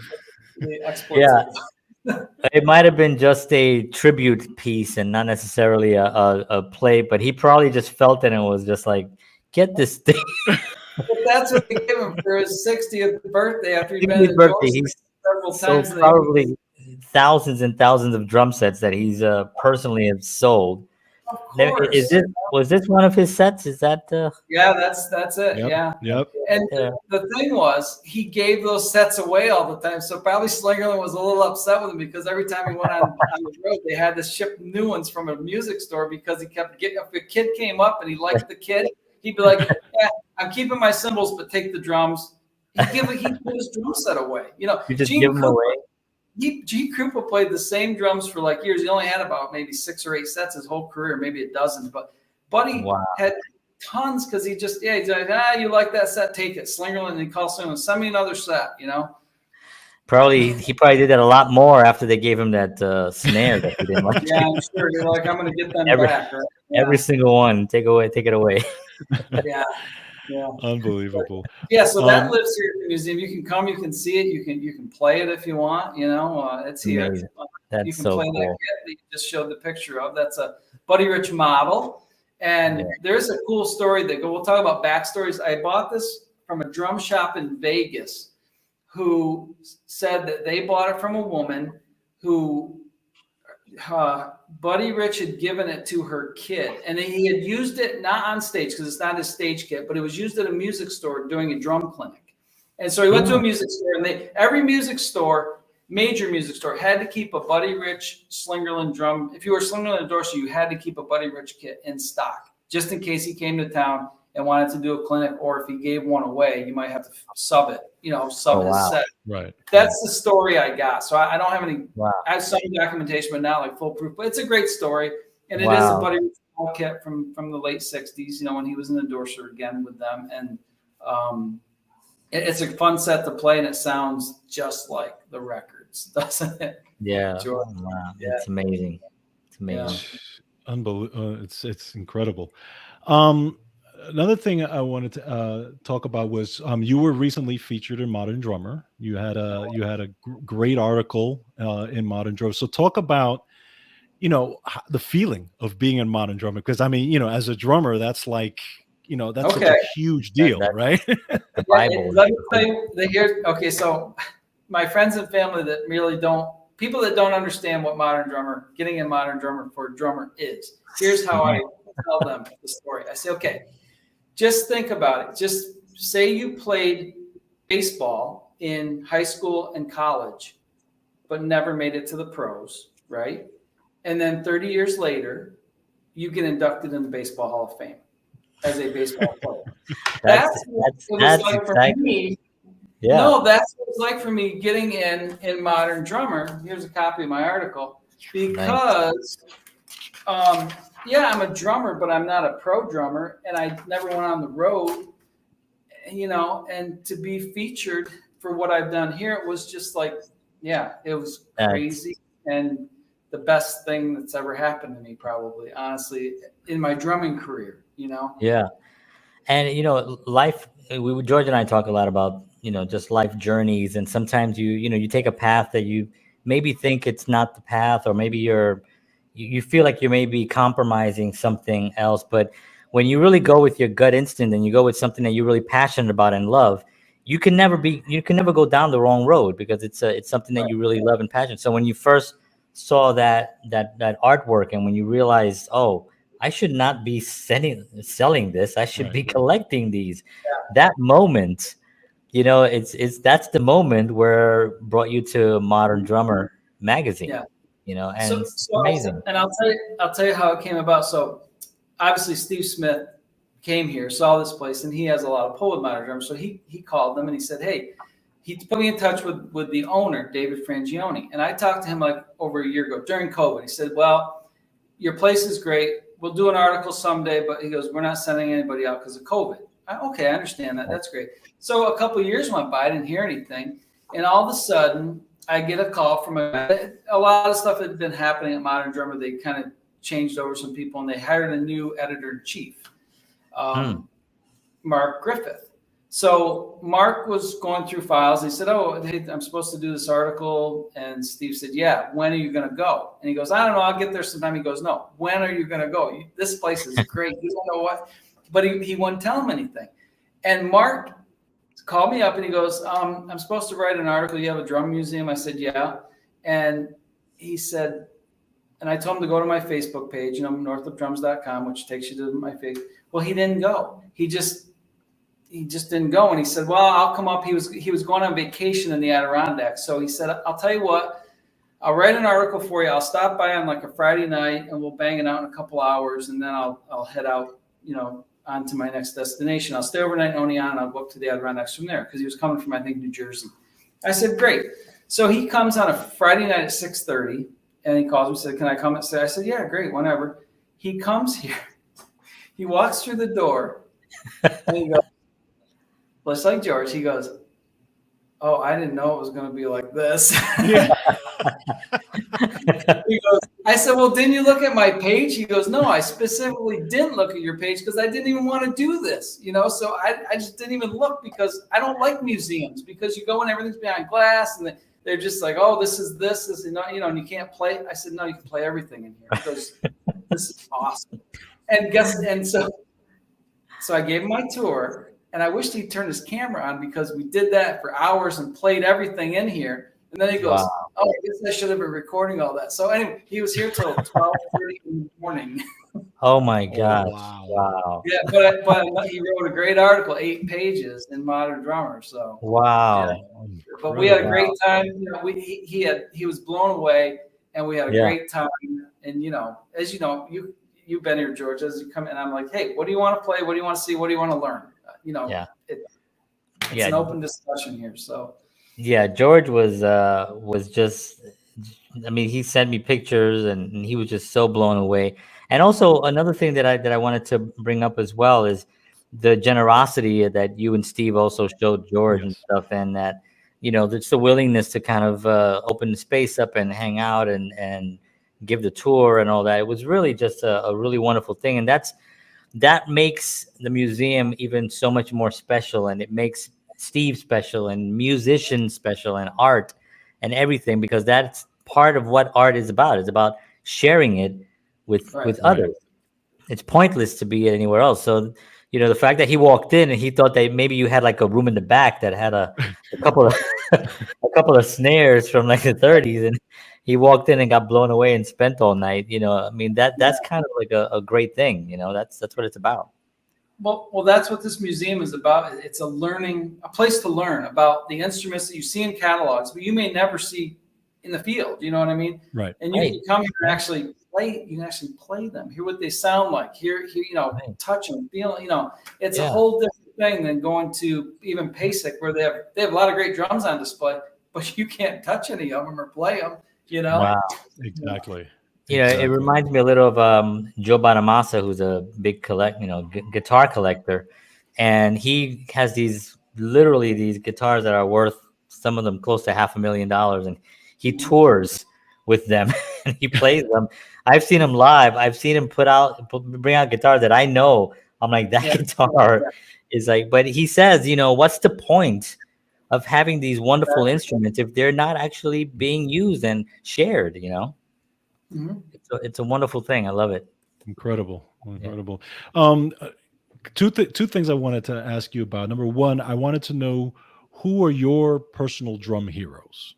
It might have been just a tribute piece and not necessarily a play, but he probably just felt it and was just like, get this thing. But that's what they gave him for his 60th birthday after he'd been several times. Probably thousands and thousands of drum sets that he's personally have sold. Of course. Was this one of his sets? Is that Yeah, that's it. Yep. And the thing was, he gave those sets away all the time. So probably Slingerland was a little upset with him because every time he went on the road, they had to ship new ones from a music store because he kept getting. If a kid came up and he liked the kid, he'd be like, "Yeah, I'm keeping my cymbals, but take the drums." He put his drum set away. You just give them away. Gene Krupa played the same drums for like years. He only had about maybe 6 or 8 sets his whole career, maybe a dozen. But Buddy had tons because he's like, you like that set, take it. Slingerland, and he calls Slingerland, send me another set, He probably did that a lot more after they gave him that snare that he didn't like. Yeah, I'm sure. You're like, I'm going to get them back. Right? Yeah. Every single one, take it away. Yeah. Unbelievable. Yeah, so that lives here at the museum. You can come, you can see it, you can play it if you want. It's here. Amazing. That's you can so play cool. that kit that you just showed the picture of. That's a Buddy Rich model. And there's a cool story we'll talk about backstories. I bought this from a drum shop in Vegas who said that they bought it from a woman who Buddy Rich had given it to her kid, and he had used it not on stage because it's not his stage kit, but it was used at a music store doing a drum clinic. And so he went to a music store, and every music store, major music store, had to keep a Buddy Rich Slingerland drum. If you were a Slingerland endorser, you had to keep a Buddy Rich kit in stock just in case he came to town and wanted to do a clinic, or if he gave one away, you might have to sub it, his set. Right. That's the story I got. So I don't have any, I have some documentation, but not like foolproof, but it's a great story. And it is a Buddy Rich kit from the late 60s, when he was an endorser again with them. And it's a fun set to play, and it sounds just like the records, doesn't it? Yeah. Wow. Yeah. It's amazing. It's amazing. Yeah. Unbelievable. It's incredible. Another thing I wanted to talk about was you were recently featured in Modern Drummer. You had a great article in Modern Drummer. So talk about the feeling of being in modern drumming. Because I mean, as a drummer, that's like, that's such Okay. a huge deal, That- right? the Yeah, Bible. let me tell you, okay, so my friends and family that really people that don't understand what getting a modern drummer for a drummer is. Here's how I tell them the story. I say, okay, just think about it. Just say you played baseball in high school and college, but never made it to the pros, right? And then 30 years later, you get inducted in the Baseball Hall of Fame as a baseball player. That's what it was like for me. Yeah. No, that's what it's like for me getting in Modern Drummer. Here's a copy of my article. Because, yeah, I'm a drummer, but I'm not a pro drummer, and I never went on the road, and to be featured for what I've done here, it was just like, yeah, it was crazy and the best thing that's ever happened to me, probably, honestly, in my drumming career, Yeah. And life. George and I talk a lot about just life journeys, and sometimes you take a path that you maybe think it's not the path, or maybe you feel like you may be compromising something else. But when you really go with your gut instinct and you go with something that you're really passionate about and love, you can never go down the wrong road, because it's something that you really love and passionate. So when you first saw that artwork, and when you realized, oh, I should not be selling this, I should be collecting these. That moment, that's the moment where brought you to Modern Drummer magazine. Yeah. And it's amazing. And I'll tell you how it came about. So obviously Steve Smith came here, saw this place, and he has a lot of pull with Modern Drummer. So he called them and he said, hey, he put me in touch with the owner, David Frangione. And I talked to him like over a year ago during COVID. He said, well, your place is great. We'll do an article someday, but he goes, we're not sending anybody out because of COVID. Okay, I understand that. That's great. So a couple of years went by, I didn't hear anything. And all of a sudden, I get a call from a lot of stuff had been happening at Modern Drummer. They kind of changed over some people, and they hired a new editor-in-chief, Mark Griffith. So Mark was going through files. He said, oh, hey, I'm supposed to do this article. And Steve said, yeah, when are you going to go? And he goes, I don't know. I'll get there sometime. He goes, no, when are you going to go? This place is great. You don't know what. But he wouldn't tell him anything. And Mark called me up and he goes, I'm supposed to write an article. You have a drum museum? I said, yeah. And he said, and I told him to go to my Facebook page, northupdrums.com, which takes you to my Facebook. Well, he didn't go. He just didn't go. And he said, well, I'll come up. He was going on vacation in the Adirondacks. So he said, I'll tell you what, I'll write an article for you. I'll stop by on like a Friday night and we'll bang it out in a couple hours. And then I'll head out, on to my next destination. I'll stay overnight in Oneonta and I'll go up to the Adirondacks from there, because he was coming from, I think, New Jersey. I said, great. So he comes on a Friday night at 6:30 and he calls me and said, can I come and stay? I said, yeah, great, whenever. He comes here. He walks through the door and he goes, just like George, he goes, oh, I didn't know it was going to be like this. Yeah. He goes, I said, well, didn't you look at my page? He goes, no, I specifically didn't look at your page because I didn't even want to do this, so I just didn't even look, because I don't like museums, because you go and everything's behind glass and they're just like, oh, this is this, and you can't play. I said, no, you can play everything in here. He goes, this is awesome. And so I gave him my tour. And I wished he'd turned his camera on, because we did that for hours and played everything in here. And then he goes, wow. oh, I guess I should have been recording all that. So anyway, he was here till 12:30 in the morning. Oh my gosh. Wow. Wow. Yeah, but he wrote a great article, 8 pages in Modern Drummer. So wow. Yeah. But we had a great time. He was blown away, and we had a great time. And as you know, you've been here, George, as you come in, I'm like, hey, what do you want to play? What do you want to see? What do you want to learn? It's an open discussion here. So yeah, George was just, I mean, he sent me pictures and he was just so blown away. And also another thing that I wanted to bring up as well is the generosity that you and Steve also showed George and stuff, and that there's the willingness to kind of open the space up and hang out and give the tour and all that. It was really just a really wonderful thing, and that makes the museum even so much more special, and it makes Steve special and musicians special and art and everything, because that's part of what art is about. It's about sharing it with Right. others. It's pointless to be anywhere else. So, the fact that he walked in and he thought that maybe you had like a room in the back that had a couple of a couple of snares from like the 30s, and he walked in and got blown away and spent all night. I mean, that's kind of like a great thing. That's what it's about. Well, that's what this museum is about. It's a place to learn about the instruments that you see in catalogs, but you may never see in the field. You know what I mean? Right. And you can come here and actually play. You can actually play them, hear what they sound like, hear touch them, feel. It's a whole different thing than going to even PASIC, where they have a lot of great drums on display, but you can't touch any of them or play them. Wow. Exactly. It reminds me a little of Joe Bonamassa, who's a big guitar collector, and he has these guitars that are worth, some of them close to $500,000, and he tours with them and he plays them. I've seen him live. I've seen him bring out guitars that I know. I'm like, that guitar is like, but he says, what's the point of having these wonderful instruments if they're not actually being used and shared? Mm-hmm. It's a wonderful thing. I love it. Incredible. Two things I wanted to ask you about. Number one, I wanted to know, who are your personal drum heroes?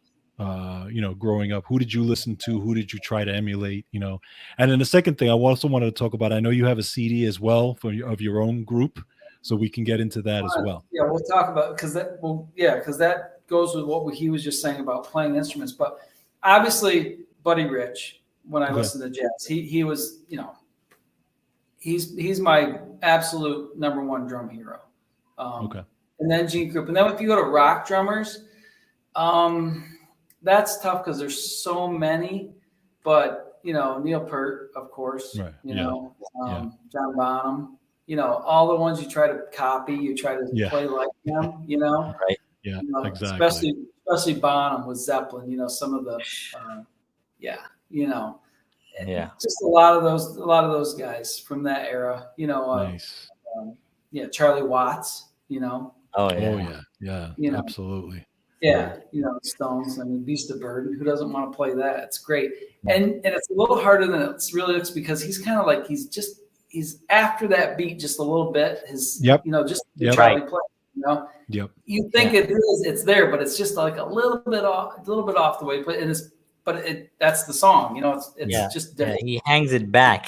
Growing up, who did you listen to? Who did you try to emulate? And then the second thing I also wanted to talk about, I know you have a CD as well of your own group, so we can get into that as well. Yeah, we'll talk about, because that goes with what he was just saying about playing instruments. But obviously, Buddy Rich, when I listen to jazz, he was, he's my absolute number one drum hero. And then Gene Krupa. And then if you go to rock drummers, that's tough because there's so many. But Neil Peart, of course. Right. John Bonham. All the ones you try to copy, you try to play like them. Right. Yeah. Exactly. Especially Bonham with Zeppelin. Some of the. Just a lot of those guys from that era, Nice. Charlie Watts, Oh yeah, absolutely. Yeah, Stones. I mean, Beast of Burden. Who doesn't want to play that? It's great, and it's a little harder than it really looks, because he's kind of like he's after that beat just a little bit. Charlie play. You think it's there, but it's just like a little bit off the way. That's the song. It's just different. He hangs it back.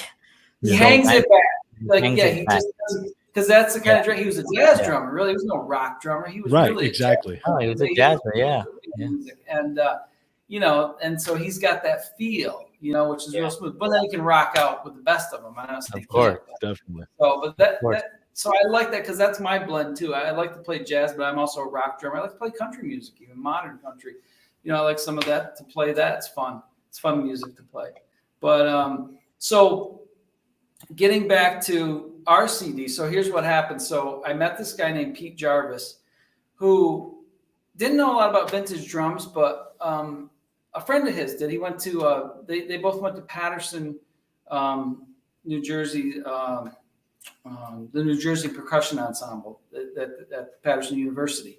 He hangs it back. He just doesn't, because that's the kind of drummer. He was a jazz drummer. Really, he was no rock drummer. He was really exactly. He was a jazzer. Yeah. And and so he's got that feel, which is real smooth. But then he can rock out with the best of them. Of course, definitely. So, so I like that, because that's my blend too. I like to play jazz, but I'm also a rock drummer. I like to play country music, even modern country. I like some of that, to play that. It's fun. It's fun music to play. But so getting back to our CD. So here's what happened. So I met this guy named Pete Jarvis, who didn't know a lot about vintage drums, but a friend of his did. He went to, they both went to Patterson, New Jersey, the New Jersey Percussion Ensemble at Patterson University.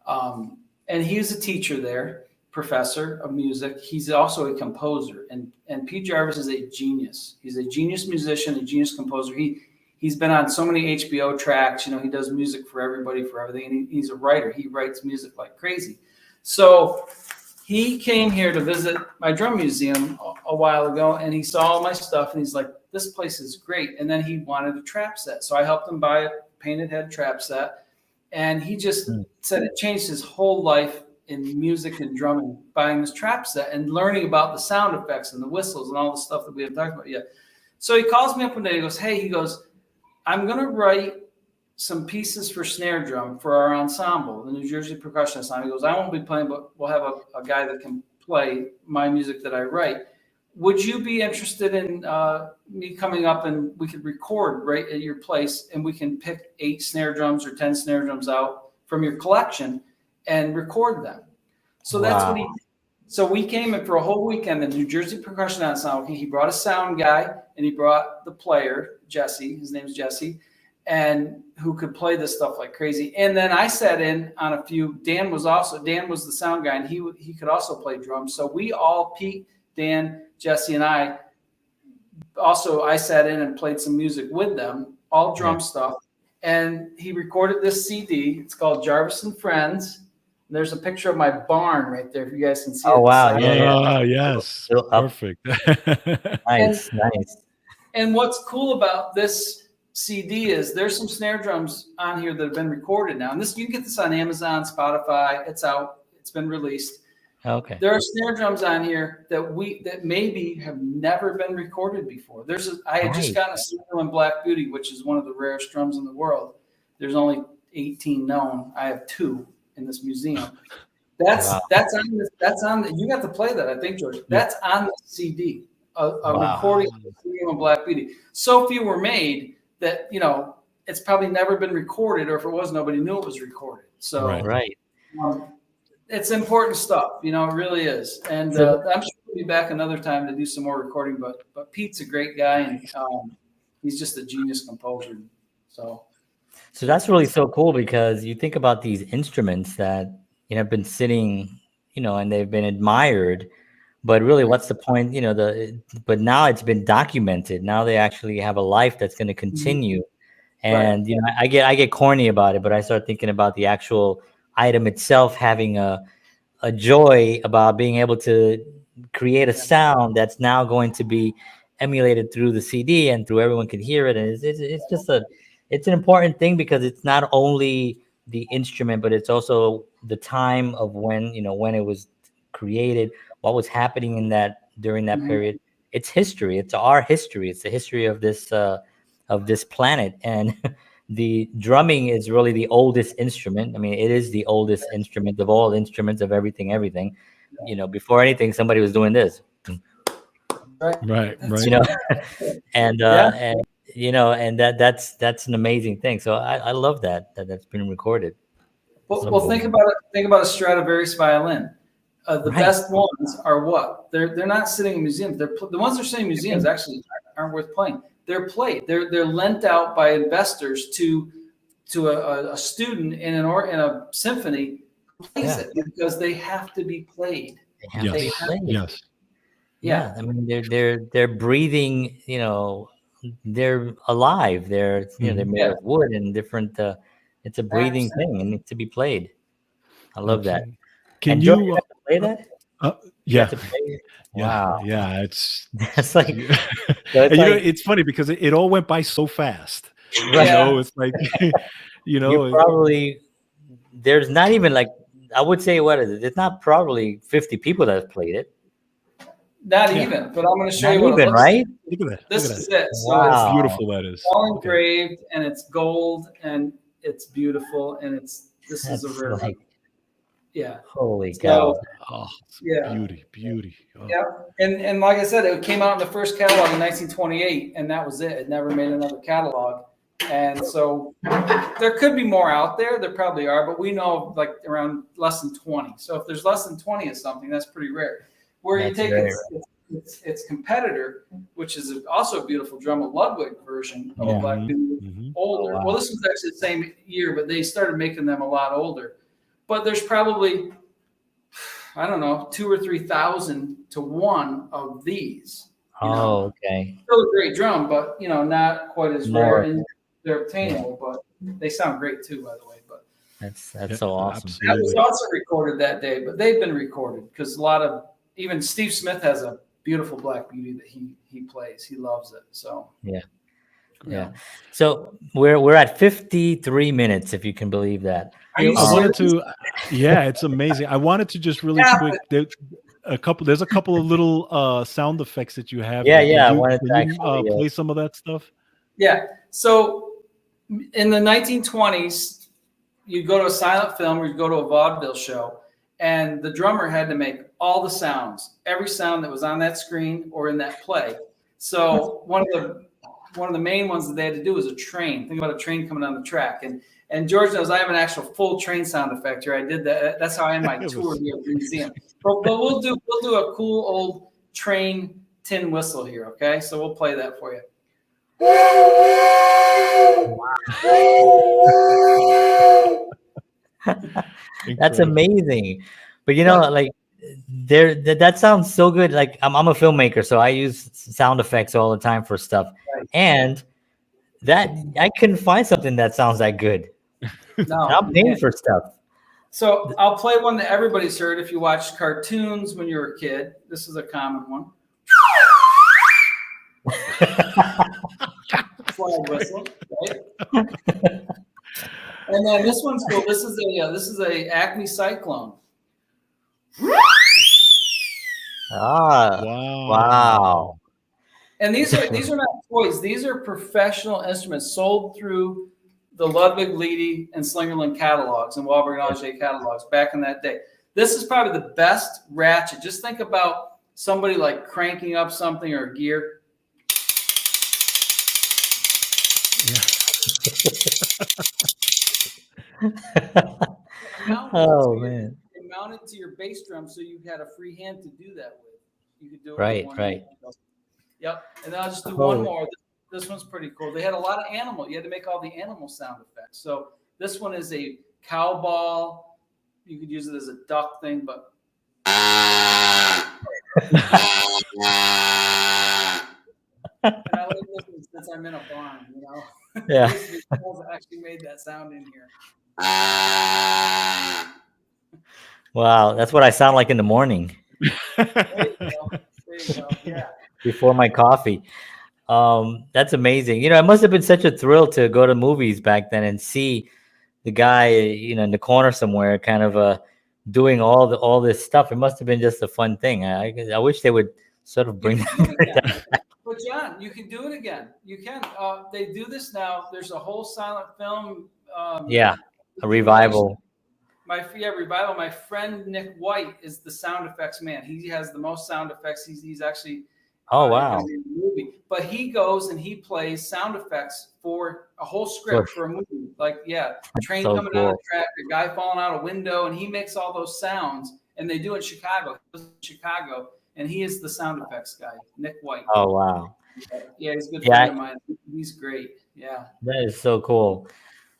And he was a teacher there, professor of music. He's also a composer, and Pete Jarvis is a genius. He's a genius musician, a genius composer. He's been on so many HBO tracks. He does music for everybody, for everything. And he's a writer. He writes music like crazy. So he came here to visit my drum museum a while ago, and he saw all my stuff, and he's like, this place is great. And then he wanted a trap set. So I helped him buy a painted head trap set. And he just said it changed his whole life in music and drumming, buying this trap set and learning about the sound effects and the whistles and all the stuff that we haven't talked about yet. So he calls me up one day. He goes, I'm going to write some pieces for snare drum for our ensemble, the New Jersey Percussion Ensemble. He goes, I won't be playing, but we'll have a guy that can play my music that I write. Would you be interested in me coming up, and we could record right at your place, and we can pick 8 snare drums or 10 snare drums out from your collection and record them? So that's what he did. So we came in for a whole weekend, the New Jersey Percussion Ensemble. He brought a sound guy, and he brought the player, Jesse. His name's Jesse, and who could play this stuff like crazy. And then I sat in on a few. Dan was the sound guy, and he could also play drums. So we all, Pete, Dan, Jesse, and I, also I sat in and played some music with them, all drum stuff. And he recorded this CD. It's called Jarvis and Friends. There's a picture of my barn right there, if you guys can see it. Oh, wow. Yes. Still up. Perfect. Nice, nice. And what's cool about this CD is there's some snare drums on here that have been recorded now. And this, you can get this on Amazon, Spotify. It's out. It's been released. Okay. There are snare drums on here that maybe have never been recorded before. I had just gotten a Switzerland Black Beauty, which is one of the rarest drums in the world. There's only 18 known. I have 2 in this museum. That's on the, you got to play that, I think, George. That's on the CD. A recording of the Switzerland Black Beauty. So few were made that, you know, it's probably never been recorded, or if it was, nobody knew it was recorded. So right. It's important stuff, you know, it really is. And I'm sure we'll be back another time to do some more recording, but Pete's a great guy, and he's just a genius composer. So that's really so cool, because you think about these instruments that, you know, have been sitting, you know, and they've been admired, but really what's the point, you know, but now it's been documented. Now they actually have a life that's going to continue. And, you know, I get corny about it, but I start thinking about the actual item itself having a joy about being able to create a sound that's now going to be emulated through the CD and through everyone can hear it. And it's just it's an important thing, because it's not only the instrument, but it's also the time of when, you know, when it was created, what was happening during that period. It's history. It's our history. It's the history of this planet. And the drumming is really the oldest instrument. I mean, it is the oldest instrument of all instruments, of everything. You know, before anything, somebody was doing this. Right. You know, and you know, and that's an amazing thing. So I love that's been recorded. Well, think about it. Think about a Stradivarius violin. The best ones are what? They're not sitting in museums. The ones that are sitting in museums actually aren't worth playing. They're played. They're lent out by investors to a student in a symphony who plays it, because they have to be played. They have to be played. Yes. Yeah. I mean, they're breathing. You know, they're alive. They're they're made of wood and different. It's a breathing thing and needs to be played. I love that. Can you have to play that? Yeah. Wow. Yeah. It's like, so it's, know, it's funny because it all went by so fast. You know, it's like, you know, probably, there's not even like, I would say, what is it? It's not probably 50 people that have played it. Not even, but I'm going to show you what what it looks like. Look at that. This is it. So it's beautiful. That is all engraved, and it's gold, and it's beautiful, and this is a rare. Holy cow. Beauty. Oh. Yeah. And like I said, it came out in the first catalog in 1928, and that was it. It never made another catalog. And so there could be more out there. There probably are, but we know like around less than 20. So if there's less than 20 of something, that's pretty rare. Where you take its competitor, which is also a beautiful drum, a Ludwig version of a Black Beauty, older. Well, this was actually the same year, but they started making them a lot older. But there's probably, I don't know, 2,000 or 3,000 to 1 of these. Okay. Still a great drum, but you know, not quite as rare, and they're obtainable. But they sound great too, by the way. But that's so awesome. That was also recorded that day, but they've been recorded because a lot of, even Steve Smith has a beautiful Black Beauty that he plays. He loves it. So yeah. So we're at 53 minutes, if you can believe that. It's amazing. I wanted to just really quick. There's a couple of little sound effects that you have. I wanted to actually play some of that stuff. Yeah. So in the 1920s, you go to a silent film or you go to a vaudeville show, and the drummer had to make all the sounds, every sound that was on that screen or in that play. So one of the main ones that they had to do was a train. Think about a train coming down the track. And George knows I have an actual full train sound effect here. I did that. That's how I end my tour here at the museum. But we'll do a cool old train tin whistle here. Okay, so we'll play that for you. That's amazing. But you know, like that sounds so good. Like I'm a filmmaker, so I use sound effects all the time for stuff, Right. and that I couldn't find something that sounds that good. And No, I'm you paying can't. for stuff. So I'll play one that everybody's heard if you watched cartoons when you were a kid. This is a common one. Flag whistle, right? And then this one's cool. This is a Acme Cyclone. Ah, wow. And these are not toys. These are professional instruments sold through the Ludwig Leedy and Slingerland catalogs and Wahlberg and Auger catalogs back in that day. This is probably the best ratchet. Just think about somebody like cranking up something or a gear. Oh man. It mounted to your bass drum, so you had a free hand to do that with. You could do it Right, with one right. hand. Yep. And then I'll just do Oh. one more. This one's pretty cool. They had a lot of animal. You had to make all the animal sound effects. So this one is a cow ball. You could use it as a duck thing, but and I like this one since I'm in a barn, you know. Yeah. These animals actually made that sound in here. Wow, that's what I sound like in the morning There you go. There you go. Yeah. before my coffee. That's amazing. You know, it must have been such a thrill to go to movies back then and see the guy, you know, in the corner somewhere, kind of doing all this stuff. It must have been just a fun thing. I wish they would sort of bring that. But John, you can do it again. You can. They do this now. There's a whole silent film. Yeah, a revival. Revival. My friend Nick White is the sound effects man. He has the most sound effects. He's actually Oh wow. in the movie. But he goes and he plays sound effects for a whole script for a movie. Like train so coming cool. down the track, a guy falling out a window, and he makes all those sounds. And they do it in Chicago. He goes to Chicago, and he is the sound effects guy, Nick White. Oh wow. Yeah, he's a good friend of mine. He's great. Yeah. That is so cool.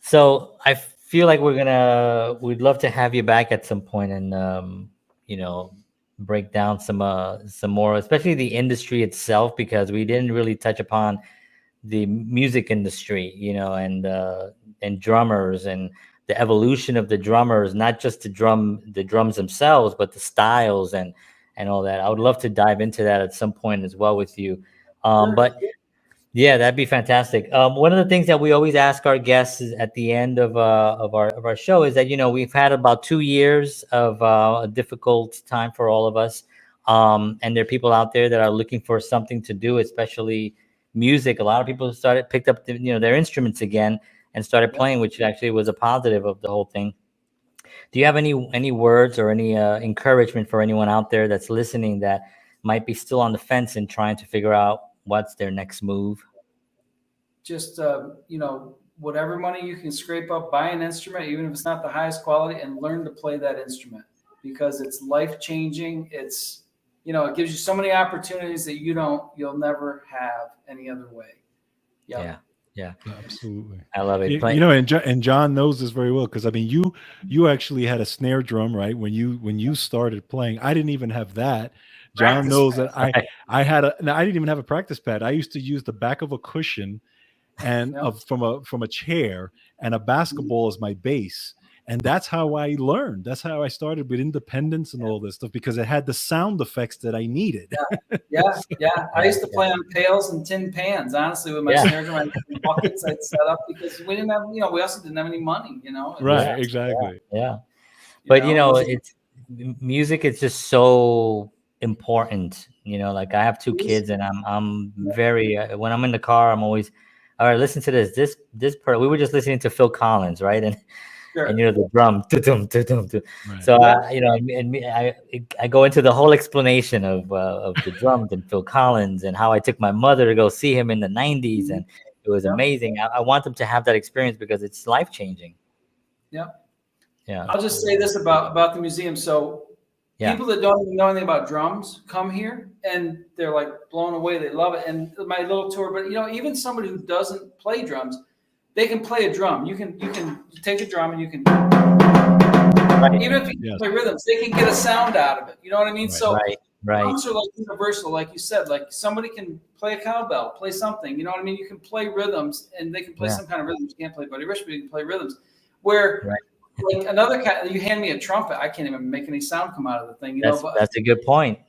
So I feel like we'd love to have you back at some point and you know, break down some more, especially the industry itself, because we didn't really touch upon the music industry, you know, and drummers and the evolution of the drummers, not just the drums themselves, but the styles and all that. I would love to dive into that at some point as well with you. But yeah, that'd be fantastic. One of the things that we always ask our guests is at the end of our show is that, you know, we've had about 2 years of a difficult time for all of us, and there are people out there that are looking for something to do, especially music. A lot of people picked up their instruments again and started playing, which actually was a positive of the whole thing. Do you have any words or any encouragement for anyone out there that's listening that might be still on the fence and trying to figure out what's their next move? Just whatever money you can scrape up, buy an instrument, even if it's not the highest quality, and learn to play that instrument, because it's life changing. It's it gives you so many opportunities that you'll never have any other way. Yeah, absolutely. I love it. And John knows this very well, because I mean, you actually had a snare drum, right? When you started playing, I didn't even have that. John knows that I didn't even have a practice pad. I used to use the back of a cushion and from a chair and a basketball as my bass. And that's how I learned. That's how I started with independence and all this stuff, because it had the sound effects that I needed. Yeah. I used to play on pails and tin pans, honestly, with my snare drum and buckets I'd set up, because we didn't have, we also didn't have any money, Right, exactly. Yeah. But it's music is just so important. Like I have 2 kids, and I'm very when I'm in the car, I'm always, all right, listen to this. We were just listening to Phil Collins, right? And the drum, right. So I go into the whole explanation of the drums and Phil Collins and how I took my mother to go see him in the 90s, and it was amazing. I want them to have that experience because it's life changing. Yeah. I'll just say this about the museum. So people that don't even know anything about drums come here and they're like blown away. They love it. And my little tour, but even somebody who doesn't play drums, they can play a drum. You can take a drum and you can Right. Even if you Yes. play rhythms, they can get a sound out of it. You know what I mean? Right. So Right. drums are like universal, like you said. Like somebody can play a cowbell, play something. You know what I mean? You can play rhythms, and they can play Yeah. some kind of rhythms. You can't play Buddy Rich, but you can play rhythms. Where Right. like another kind, you hand me a trumpet, I can't even make any sound come out of the thing. You know, but That's a good point.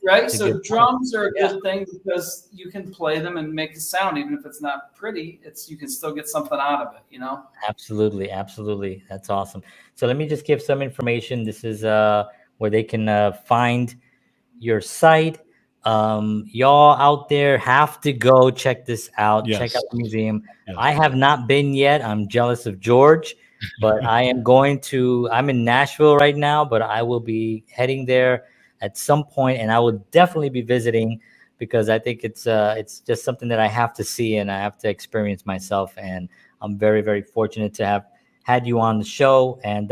right. That's a So good point. drums are a Yeah. good thing because you can play them and make a sound, even if it's not pretty. It's you can still get something out of it. You know. Absolutely, absolutely. That's awesome. So let me just give some information. This is where they can find your site. Y'all out there have to go check this out. Check Yes. out the museum. Yes. I have not been yet. I'm jealous of George, but I am going to. I'm in Nashville right now, but I will be heading there at some point, and I will definitely be visiting because I think it's just something that I have to see and I have to experience myself. And I'm very, very fortunate to have had you on the show. And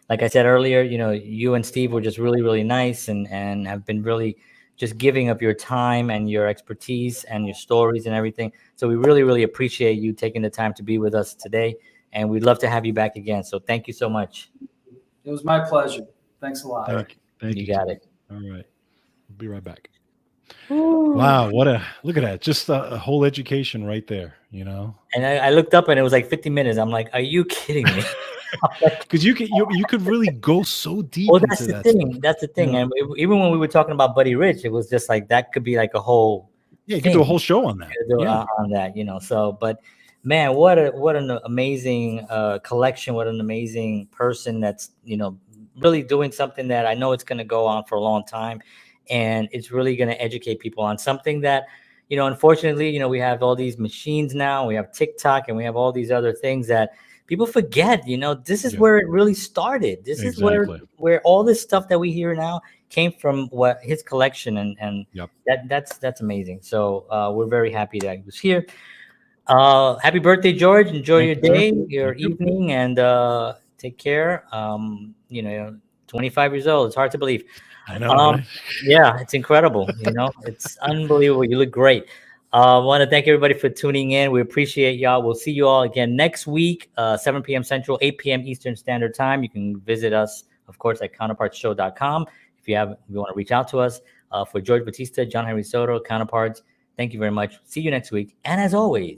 like I said earlier, you know, you and Steve were just really, really nice and have been really just giving of your time and your expertise and your stories and everything. So we really, really appreciate you taking the time to be with us today. And we'd love to have you back again. So thank you so much. It was my pleasure. Thanks a lot. Thank you. You got Tom. it. All right. We'll be right back. Wow, look at that. Just a whole education right there, you know. And I looked up and it was like 50 minutes. I'm like, are you kidding me? Because you could really go so deep Well, that's into the that thing. stuff. That's the thing. Yeah. And even when we were talking about Buddy Rich, it was just like that could be like a whole Yeah, you could do a whole show on that. Yeah. on that, you know. So, but man, what an amazing collection! What an amazing person that's, you know, really doing something that I know it's going to go on for a long time, and it's really going to educate people on something that, you know, unfortunately, you know, we have all these machines now, we have TikTok, and we have all these other things that people forget. You know, this is Yeah. where it really started. This is Exactly. where all this stuff that we hear now came from, what his collection, and Yep. that's amazing. So we're very happy that he was here. Happy birthday, George. Enjoy Thank your you, sir. day, your You too. evening, and take care. You know, 25 years old. It's hard to believe. I know, right? Yeah, it's incredible. You know, it's unbelievable. You look great. I want to thank everybody for tuning in. We appreciate y'all. We'll see you all again next week, 7 p.m. Central, 8 p.m. Eastern Standard Time. You can visit us, of course, at counterpartsshow.com. If you want to reach out to us. For George Batista, John Henry Soto, Counterparts, thank you very much. See you next week. And as always,